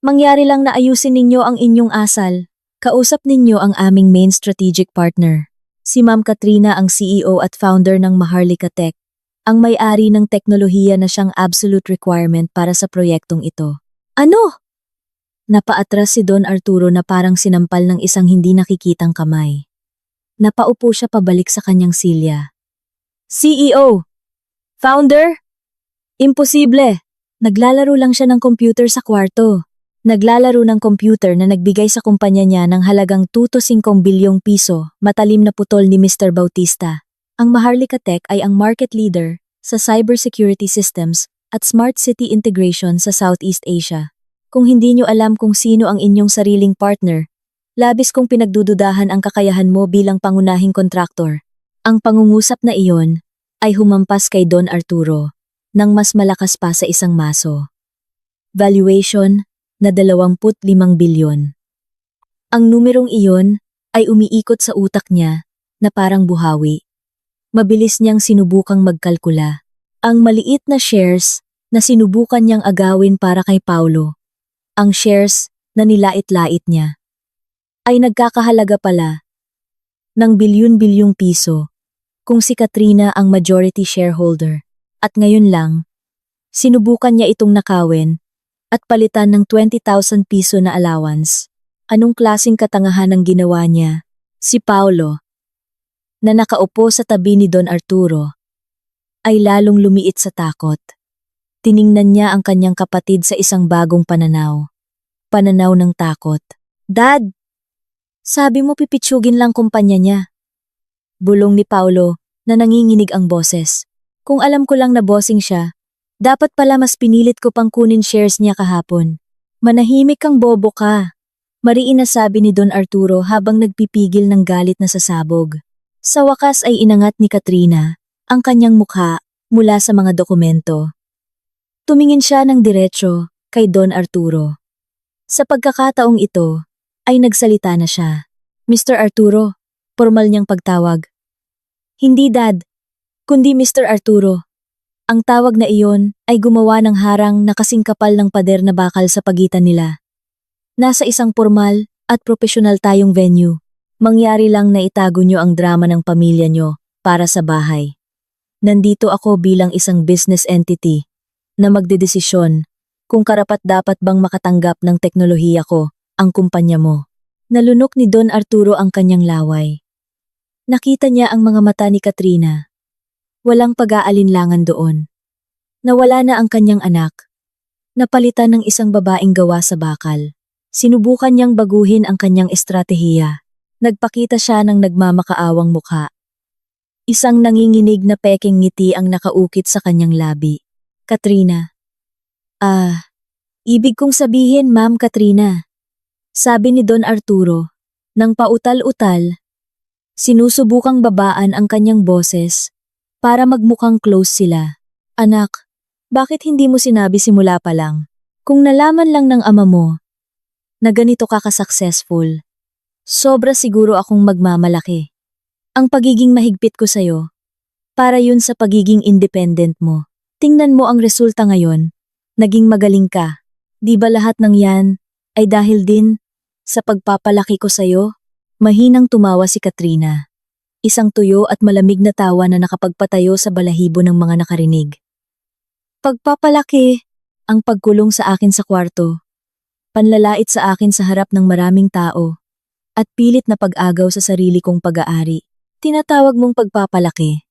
mangyari lang na ayusin ninyo ang inyong asal. Kausap ninyo ang aming main strategic partner. Si Ma'am Katrina ang CEO at founder ng Maharlika Tech, ang may-ari ng teknolohiya na siyang absolute requirement para sa proyektong ito. Ano? Napaatras si Don Arturo na parang sinampal ng isang hindi nakikitang kamay. Napaupo siya pabalik sa kanyang silya. CEO? Founder? Imposible! Naglalaro lang siya ng computer sa kwarto. Naglalaro ng computer na nagbigay sa kumpanya niya ng halagang 2 to 5 bilyong piso, matalim na putol ni Mr. Bautista. Ang Maharlika Tech ay ang market leader sa cybersecurity systems at smart city integration sa Southeast Asia. Kung hindi nyo alam kung sino ang inyong sariling partner, labis kong pinagdududahan ang kakayahan mo bilang pangunahing kontraktor. Ang pangungusap na iyon ay humampas kay Don Arturo nang mas malakas pa sa isang maso. Valuation na 25 bilyon. Ang numerong iyon ay umiikot sa utak niya na parang buhawi. Mabilis niyang sinubukang magkalkula. Ang maliit na shares na sinubukan niyang agawin para kay Paulo, ang shares na nilait-lait niya, ay nagkakahalaga pala ng bilyon-bilyong piso kung si Katrina ang majority shareholder. At ngayon lang, sinubukan niya itong nakawin at palitan ng 20,000 piso na allowance. Anong klaseng katangahan ang ginawa niya? Si Paulo, na nakaupo sa tabi ni Don Arturo, ay lalong lumiit sa takot. Tiningnan niya ang kanyang kapatid sa isang bagong pananaw. Pananaw ng takot. Dad! Sabi mo pipitsugin lang kumpanya niya. Bulong ni Paulo na nanginginig ang boses. Kung alam ko lang na bossing siya, dapat pala mas pinilit ko pang kunin shares niya kahapon. Manahimik kang bobo ka. Mariin na sabi ni Don Arturo habang nagpipigil ng galit na sasabog. Sa wakas ay inangat ni Katrina ang kanyang mukha mula sa mga dokumento. Tumingin siya ng diretsyo kay Don Arturo. Sa pagkakataong ito ay nagsalita na siya. Mr. Arturo, formal niyang pagtawag. Hindi dad, kundi Mr. Arturo. Ang tawag na iyon ay gumawa ng harang na kasing kapal ng pader na bakal sa pagitan nila. Nasa isang formal at profesional tayong venue. Mangyari lang na itago nyo ang drama ng pamilya nyo para sa bahay. Nandito ako bilang isang business entity na magdedesisyon kung karapat-dapat bang makatanggap ng teknolohiya ko ang kumpanya mo. Nalunok ni Don Arturo ang kanyang laway. Nakita niya ang mga mata ni Katrina. Walang pag-aalinlangan doon. Nawala na ang kanyang anak. Napalitan ng isang babaeng gawa sa bakal. Sinubukan niyang baguhin ang kanyang estratehiya. Nagpakita siya ng nagmamakaawang mukha. Isang nanginginig na pekeng ngiti ang nakaukit sa kanyang labi. Katrina. Ibig kong sabihin, Ma'am Katrina. Sabi ni Don Arturo, nang pautal-utal, sinusubukang babaan ang kanyang boses para magmukhang close sila. Anak, bakit hindi mo sinabi simula pa lang? Kung nalaman lang ng ama mo na ganito ka ka-successful, sobra siguro akong magmamalaki. Ang pagiging mahigpit ko sa'yo, para yun sa pagiging independent mo. Tingnan mo ang resulta ngayon, naging magaling ka. Di ba lahat ng yan ay dahil din sa pagpapalaki ko sa'yo? Mahinang tumawa si Katrina. Isang tuyo at malamig na tawa na nakapagpatayo sa balahibo ng mga nakarinig. Pagpapalaki, ang pagkulong sa akin sa kwarto, panlalait sa akin sa harap ng maraming tao, at pilit na pag-agaw sa sarili kong pag-aari. Tinatawag mong pagpapalaki.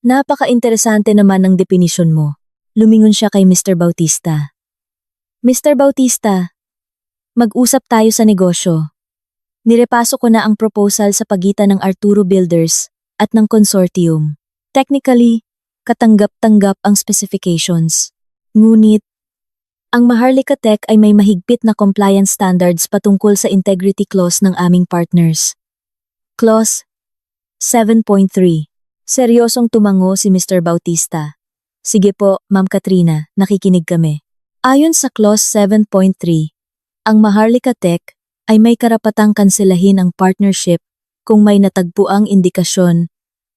Napaka-interesante naman ng definisyon mo. Lumingon siya kay Mr. Bautista. Mr. Bautista, mag-usap tayo sa negosyo. Nirepaso ko na ang proposal sa pagitan ng Arturo Builders at ng consortium. Technically, katanggap-tanggap ang specifications. Ngunit, ang Maharlika Tech ay may mahigpit na compliance standards patungkol sa integrity clause ng aming partners. Clause 7.3. Seryosong tumango si Mr. Bautista. Sige po, Ma'am Katrina, nakikinig kami. Ayon sa Clause 7.3, ang Maharlika Tech ay may karapatang kanselahin ang partnership kung may natagpuang indikasyon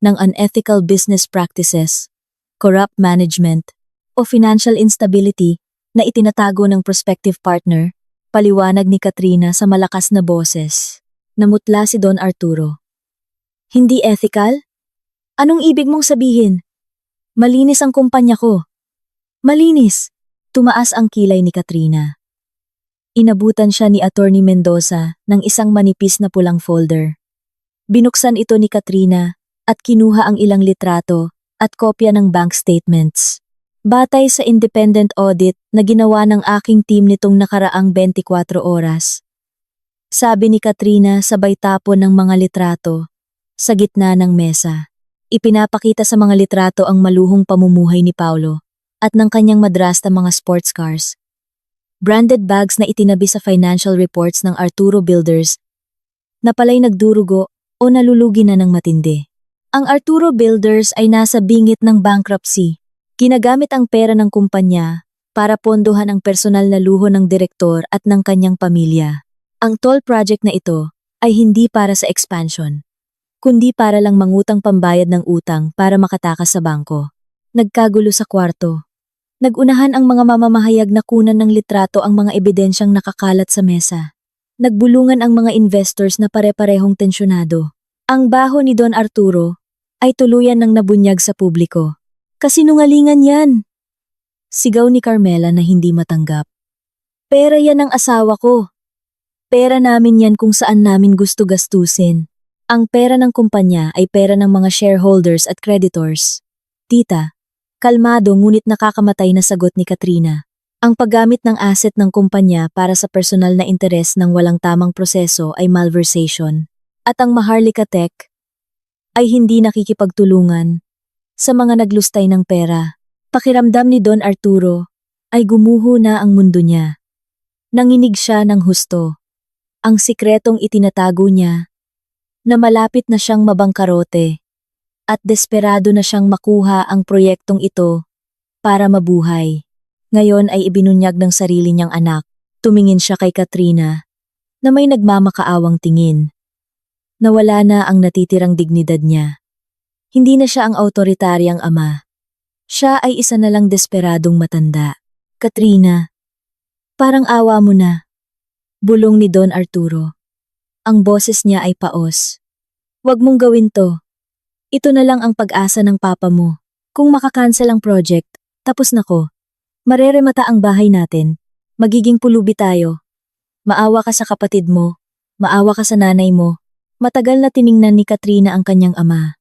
ng unethical business practices, corrupt management, o financial instability na itinatago ng prospective partner, paliwanag ni Katrina sa malakas na boses. Namutla si Don Arturo. Hindi ethical? Anong ibig mong sabihin? Malinis ang kumpanya ko. Malinis! Tumaas ang kilay ni Katrina. Inabutan siya ni Attorney Mendoza ng isang manipis na pulang folder. Binuksan ito ni Katrina at kinuha ang ilang litrato at kopya ng bank statements. Batay sa independent audit na ginawa ng aking team nitong nakaraang 24 oras. Sabi ni Katrina sabay tapon ng mga litrato sa gitna ng mesa. Ipinapakita sa mga litrato ang maluhong pamumuhay ni Paulo at ng kanyang madrasta mga sports cars. Branded bags na itinabi sa financial reports ng Arturo Builders na pala'y nagdurugo o nalulugi na ng matindi. Ang Arturo Builders ay nasa bingit ng bankruptcy. Ginagamit ang pera ng kumpanya para pondohan ang personal na luho ng direktor at ng kanyang pamilya. Ang toll project na ito ay hindi para sa expansion, kundi para lang mangutang pambayad ng utang para makatakas sa bangko. Nagkagulo sa kwarto. Nagunahan ang mga mamamahayag na kunan ng litrato ang mga ebidensyang nakakalat sa mesa. Nagbulungan ang mga investors na pare-parehong tensyonado. Ang baho ni Don Arturo ay tuluyan ng nabunyag sa publiko. Kasinungalingan yan! Sigaw ni Carmela na hindi matanggap. Pera yan ng asawa ko. Pera namin yan kung saan namin gusto gastusin. Ang pera ng kumpanya ay pera ng mga shareholders at creditors. Tita, kalmado ngunit nakakamatay na sagot ni Katrina. Ang paggamit ng asset ng kumpanya para sa personal na interes ng walang tamang proseso ay malversation. At ang Maharlika Tech ay hindi nakikipagtulungan sa mga naglustay ng pera. Pakiramdam ni Don Arturo ay gumuho na ang mundo niya. Nanginig siya ng husto. Ang sikretong itinatago niya na malapit na siyang mabangkarote at desperado na siyang makuha ang proyektong ito para mabuhay. Ngayon ay ibinunyag ng sarili niyang anak. Tumingin siya kay Katrina na may nagmamakaawang tingin. Nawala na ang natitirang dignidad niya. Hindi na siya ang autoritaryang ama. Siya ay isa na lang desperadong matanda. Katrina, parang awa mo na. Bulong ni Don Arturo. Ang boses niya ay paos. Huwag mong gawin to. Ito na lang ang pag-asa ng papa mo. Kung makakancel ang project, tapos na ko. Mareremata ang bahay natin. Magiging pulubi tayo. Maawa ka sa kapatid mo. Maawa ka sa nanay mo. Matagal na tiningnan ni Katrina ang kanyang ama.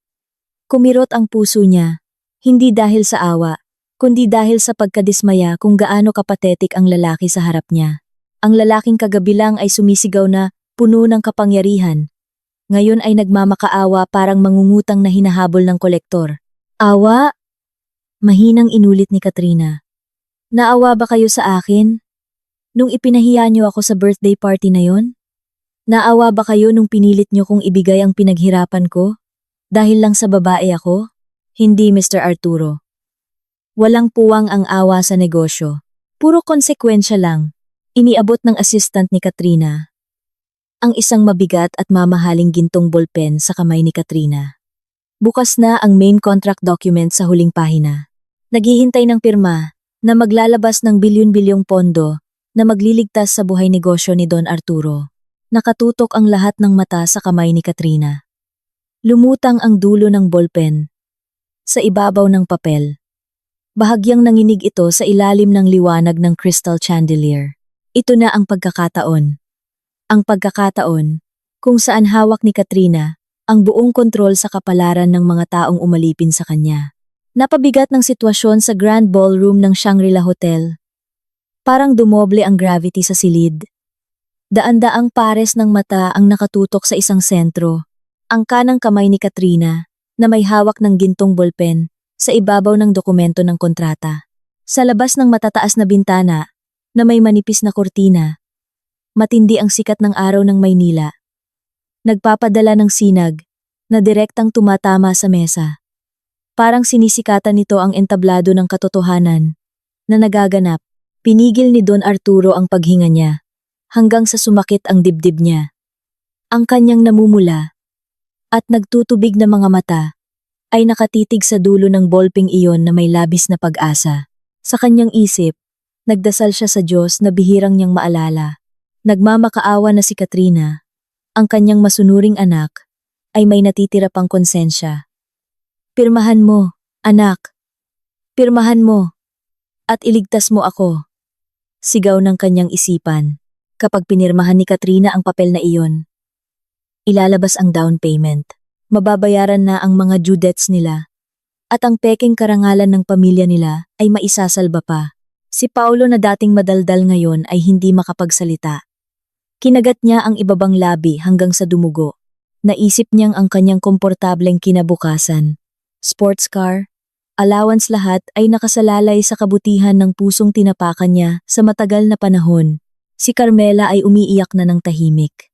Kumirot ang puso niya, hindi dahil sa awa, kundi dahil sa pagkadismaya kung gaano kapatetik ang lalaki sa harap niya. Ang lalaking kagabi lang ay sumisigaw na puno ng kapangyarihan. Ngayon ay nagmamakaawa parang mangungutang na hinahabol ng kolektor. Awa? Mahinang inulit ni Katrina. Naawa ba kayo sa akin? Nung ipinahiya niyo ako sa birthday party na yon? Naawa ba kayo nung pinilit niyo kong ibigay ang pinaghirapan ko? Dahil lang sa babae ako? Hindi, Mr. Arturo. Walang puwang ang awa sa negosyo. Puro konsekwensya lang. Iniabot ng assistant ni Katrina ang isang mabigat at mamahaling gintong ballpen sa kamay ni Katrina. Bukas na ang main contract document sa huling pahina. Naghihintay ng pirma na maglalabas ng bilyon-bilyong pondo na magliligtas sa buhay negosyo ni Don Arturo. Nakatutok ang lahat ng mata sa kamay ni Katrina. Lumutang ang dulo ng ballpen sa ibabaw ng papel. Bahagyang nanginig ito sa ilalim ng liwanag ng crystal chandelier. Ito na ang pagkakataon. Ang pagkakataon kung saan hawak ni Katrina ang buong kontrol sa kapalaran ng mga taong umalipin sa kanya. Napabigat ng sitwasyon sa Grand Ballroom ng Shangri-La Hotel. Parang dumoble ang gravity sa silid. Daan-daang pares ng mata ang nakatutok sa isang sentro. Ang kanang kamay ni Katrina na may hawak ng gintong ballpen sa ibabaw ng dokumento ng kontrata. Sa labas ng matataas na bintana na may manipis na kortina, matindi ang sikat ng araw ng Maynila. Nagpapadala ng sinag na direktang tumatama sa mesa. Parang sinisikatan nito ang entablado ng katotohanan na nagaganap. Pinigil ni Don Arturo ang paghinga niya hanggang sa sumakit ang dibdib niya. Ang kanyang namumula at nagtutubig na mga mata ay nakatitig sa dulo ng ballpeng iyon na may labis na pag-asa. Sa kanyang isip, nagdasal siya sa Diyos na bihirang niyang maalala. Nagmamakaawa na si Katrina, ang kanyang masunuring anak, ay may natitira pang konsensya. Pirmahan mo, anak. Pirmahan mo. At iligtas mo ako. Sigaw ng kanyang isipan. Kapag pinirmahan ni Katrina ang papel na iyon, ilalabas ang down payment. Mababayaran na ang mga due debts nila. At ang peking karangalan ng pamilya nila ay maisasalba pa. Si Paulo na dating madaldal ngayon ay hindi makapagsalita. Kinagat niya ang ibabang labi hanggang sa dumugo. Naisip niyang ang kanyang komportableng kinabukasan. Sports car, allowance lahat ay nakasalalay sa kabutihan ng pusong tinapakan niya sa matagal na panahon. Si Carmela ay umiiyak na ng tahimik.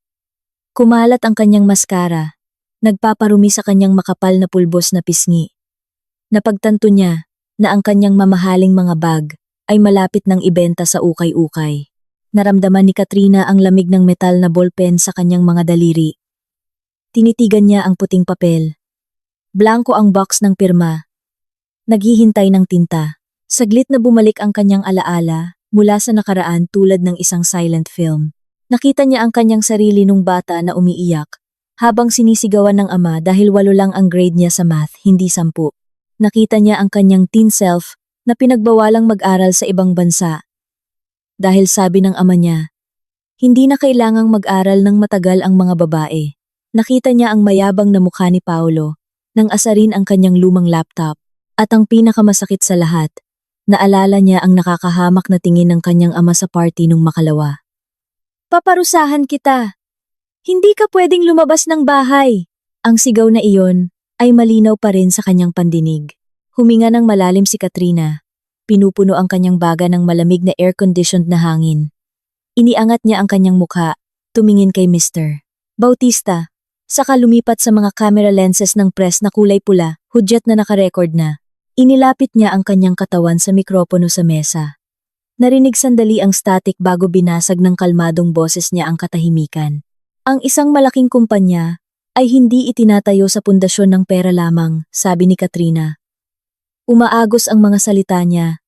Kumalat ang kanyang maskara, nagpaparumi sa kanyang makapal na pulbos na pisngi. Napagtanto niya na ang kanyang mamahaling mga bag ay malapit ng ibenta sa ukay-ukay. Naramdaman ni Katrina ang lamig ng metal na ballpen sa kanyang mga daliri. Tinitigan niya ang puting papel. Blanko ang box ng pirma. Naghihintay ng tinta. Saglit na bumalik ang kanyang alaala mula sa nakaraan tulad ng isang silent film. Nakita niya ang kanyang sarili nung bata na umiiyak habang sinisigawan ng ama dahil 8 lang ang grade niya sa math, hindi 10. Nakita niya ang kanyang teen self na pinagbawalang mag-aral sa ibang bansa. Dahil sabi ng ama niya, hindi na kailangang mag-aral ng matagal ang mga babae. Nakita niya ang mayabang na mukha ni Paulo nang asarin ang kanyang lumang laptop. At ang pinakamasakit sa lahat, naalala niya ang nakakahamak na tingin ng kanyang ama sa party nung makalawa. Paparusahan kita! Hindi ka pwedeng lumabas ng bahay! Ang sigaw na iyon ay malinaw pa rin sa kanyang pandinig. Huminga ng malalim si Katrina. Pinupuno ang kanyang baga ng malamig na air-conditioned na hangin. Iniangat niya ang kanyang mukha, tumingin kay Mr. Bautista, saka lumipat sa mga camera lenses ng press na kulay pula, hudyat na nakarecord na. Inilapit niya ang kanyang katawan sa mikropono sa mesa. Narinig sandali ang static bago binasag ng kalmadong boses niya ang katahimikan. Ang isang malaking kumpanya ay hindi itinatayo sa pundasyon ng pera lamang, sabi ni Katrina. Umaagos ang mga salita niya,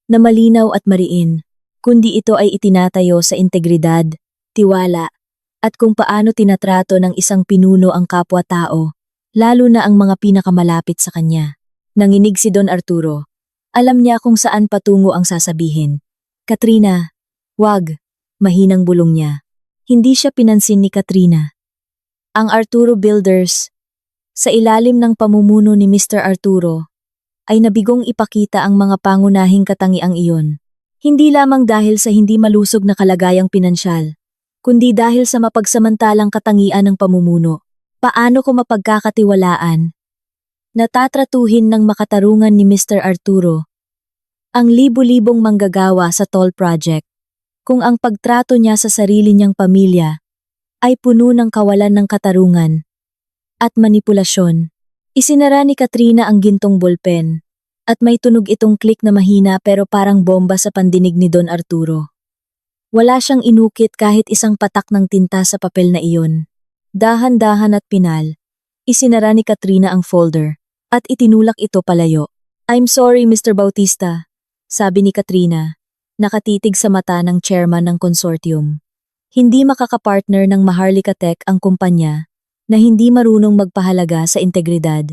na malinaw at mariin, kundi ito ay itinatayo sa integridad, tiwala, at kung paano tinatrato ng isang pinuno ang kapwa-tao, lalo na ang mga pinakamalapit sa kanya. Nanginig si Don Arturo. Alam niya kung saan patungo ang sasabihin. Katrina, wag, mahinang bulong niya. Hindi siya pinansin ni Katrina. Ang Arturo Builders, sa ilalim ng pamumuno ni Mr. Arturo, ay nabigong ipakita ang mga pangunahing katangiang iyon. Hindi lamang dahil sa hindi malusog na kalagayang pinansyal, kundi dahil sa mapagsamantalang katangian ng pamumuno. Paano ko mapagkakatiwalaan? Natatratuhin ng makatarungan ni Mr. Arturo ang libu-libong manggagawa sa toll project kung ang pagtrato niya sa sarili niyang pamilya ay puno ng kawalan ng katarungan at manipulasyon. Isinara ni Katrina ang gintong bolpen at may tunog itong click na mahina pero parang bomba sa pandinig ni Don Arturo. Wala siyang inukit kahit isang patak ng tinta sa papel na iyon. Dahan-dahan at pinal, isinara ni Katrina ang folder at itinulak ito palayo. "I'm sorry, Mr. Bautista," sabi ni Katrina, nakatitig sa mata ng chairman ng consortium. Hindi makakapartner ng Maharlika Tech ang kumpanya na hindi marunong magpahalaga sa integridad.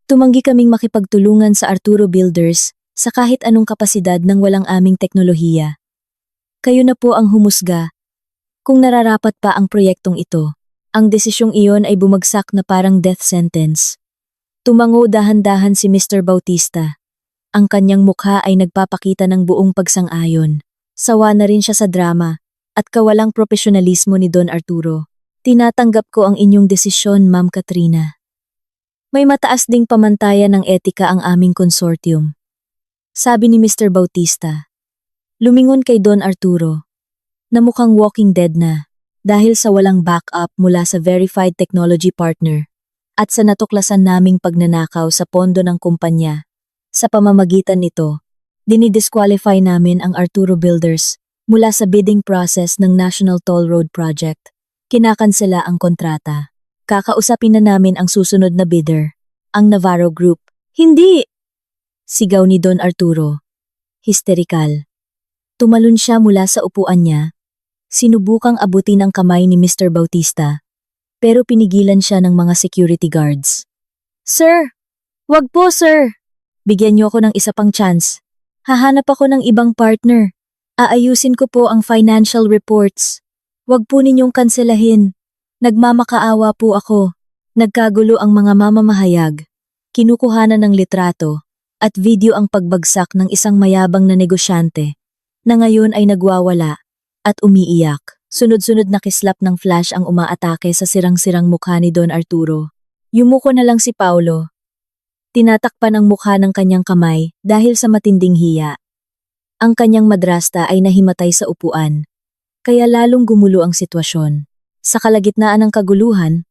Tumanggi kaming makipagtulungan sa Arturo Builders sa kahit anong kapasidad ng walang aming teknolohiya. Kayo na po ang humusga kung nararapat pa ang proyektong ito. Ang desisyong iyon ay bumagsak na parang death sentence. Tumango dahan-dahan si Mr. Bautista. Ang kanyang mukha ay nagpapakita ng buong pagsang-ayon. Sawa na rin siya sa drama at kawalang profesionalismo ni Don Arturo. "Tinatanggap ko ang inyong desisyon, Ma'am Katrina. May mataas ding pamantayan ng etika ang aming consortium," sabi ni Mr. Bautista. Lumingon kay Don Arturo, na mukhang walking dead na dahil sa walang backup mula sa verified technology partner at sa natuklasan naming pagnanakaw sa pondo ng kumpanya. Sa pamamagitan nito, dinidisqualify namin ang Arturo Builders mula sa bidding process ng National Toll Road Project. Kinakansela ang kontrata. Kakausapin na namin ang susunod na bidder, ang Navarro Group. "Hindi!" sigaw ni Don Arturo. Histerikal. Tumalon siya mula sa upuan niya. Sinubukang abutin ang kamay ni Mr. Bautista, pero pinigilan siya ng mga security guards. "Sir! Wag po, sir! Bigyan niyo ako ng isa pang chance. Hahanap ako ng ibang partner. Aayusin ko po ang financial reports. Wag po ninyong kanselahin. Nagmamakaawa po ako." Nagkagulo ang mga mamamahayag. Kinukuhanan ng litrato at video ang pagbagsak ng isang mayabang na negosyante na ngayon ay nagwawala at umiiyak. Sunod-sunod na kislap ng flash ang umaatake sa sirang-sirang mukha ni Don Arturo. Yumuko na lang si Paulo. Tinatakpan ang mukha ng kanyang kamay dahil sa matinding hiya. Ang kanyang madrasta ay nahimatay sa upuan, kaya lalong gumulo ang sitwasyon. Sa kalagitnaan ng kaguluhan,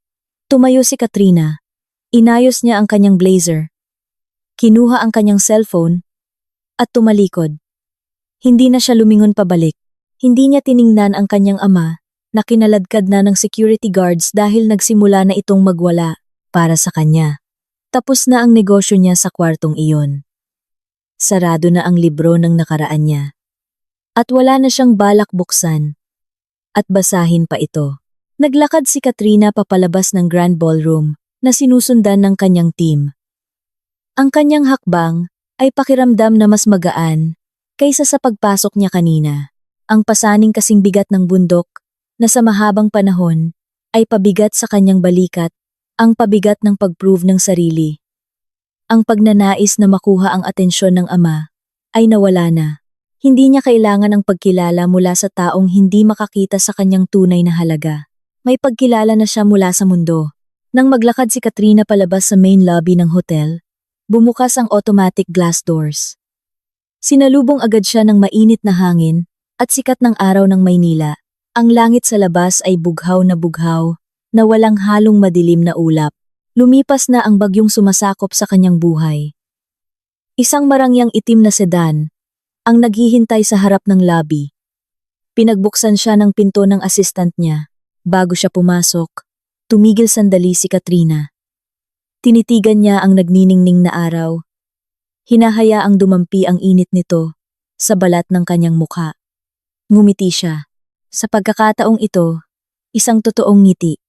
tumayo si Katrina. Inayos niya ang kanyang blazer. Kinuha ang kanyang cellphone at tumalikod. Hindi na siya lumingon pabalik. Hindi niya tiningnan ang kanyang ama na kinaladkad na ng security guards dahil nagsimula na itong magwala para sa kanya. Tapos na ang negosyo niya sa kwartong iyon. Sarado na ang libro ng nakaraan niya. At wala na siyang balak buksan at basahin pa ito. Naglakad si Katrina papalabas ng Grand Ballroom na sinusundan ng kanyang team. Ang kanyang hakbang ay pakiramdam na mas magaan kaysa sa pagpasok niya kanina. Ang pasaning kasing bigat ng bundok na sa mahabang panahon ay pabigat sa kanyang balikat, ang pabigat ng pag-prove ng sarili. Ang pagnanais na makuha ang atensyon ng ama ay nawala na. Hindi niya kailangan ang pagkilala mula sa taong hindi makakita sa kanyang tunay na halaga. May pagkilala na siya mula sa mundo. Nang maglakad si Katrina palabas sa main lobby ng hotel, bumukas ang automatic glass doors. Sinalubong agad siya ng mainit na hangin at sikat ng araw ng Maynila. Ang langit sa labas ay bughaw na walang halong madilim na ulap. Lumipas na ang bagyong sumasakop sa kanyang buhay. Isang marangyang itim na sedan ang naghihintay sa harap ng lobby. Pinagbuksan siya ng pinto ng assistant niya. Bago siya pumasok, tumigil sandali si Katrina. Tinitigan niya ang nagniningning na araw. Hinahayaang dumampi ang init nito sa balat ng kanyang mukha. Ngumiti siya. Sa pagkakataong ito, isang totoong ngiti.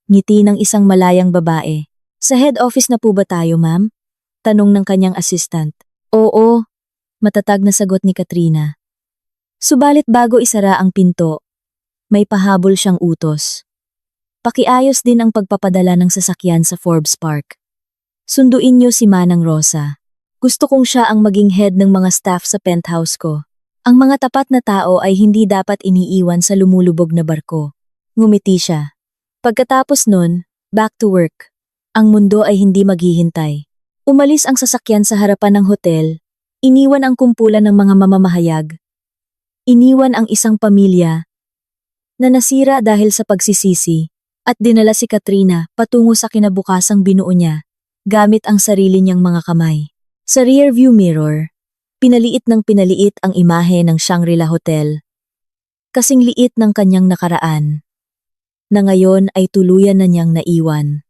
Ngiti ng isang malayang babae. "Sa head office na po ba tayo, ma'am?" Tanong ng kanyang assistant. "Oo," matatag na sagot ni Katrina. Subalit bago isara ang pinto, may pahabol siyang utos. Pakiayos din ang pagpapadala ng sasakyan sa Forbes Park. Sunduin niyo si Manang Rosa. Gusto kong siya ang maging head ng mga staff sa penthouse ko. Ang mga tapat na tao ay hindi dapat iniiwan sa lumulubog na barko. Ngumiti siya. Pagkatapos nun, Back to work. Ang mundo ay hindi maghihintay. Umalis ang sasakyan sa harapan ng hotel, iniwan ang kumpulan ng mga mamamahayag, iniwan ang isang pamilya na nasira dahil sa pagsisisi, at dinala si Katrina patungo sa kinabukasang binuo niya, gamit ang sarili niyang mga kamay. Sa rearview mirror, pinaliit ng pinaliit ang imahe ng Shangri-La Hotel. Kasing liit ng kanyang nakaraan, na ngayon ay tuluyan na niyang naiwan.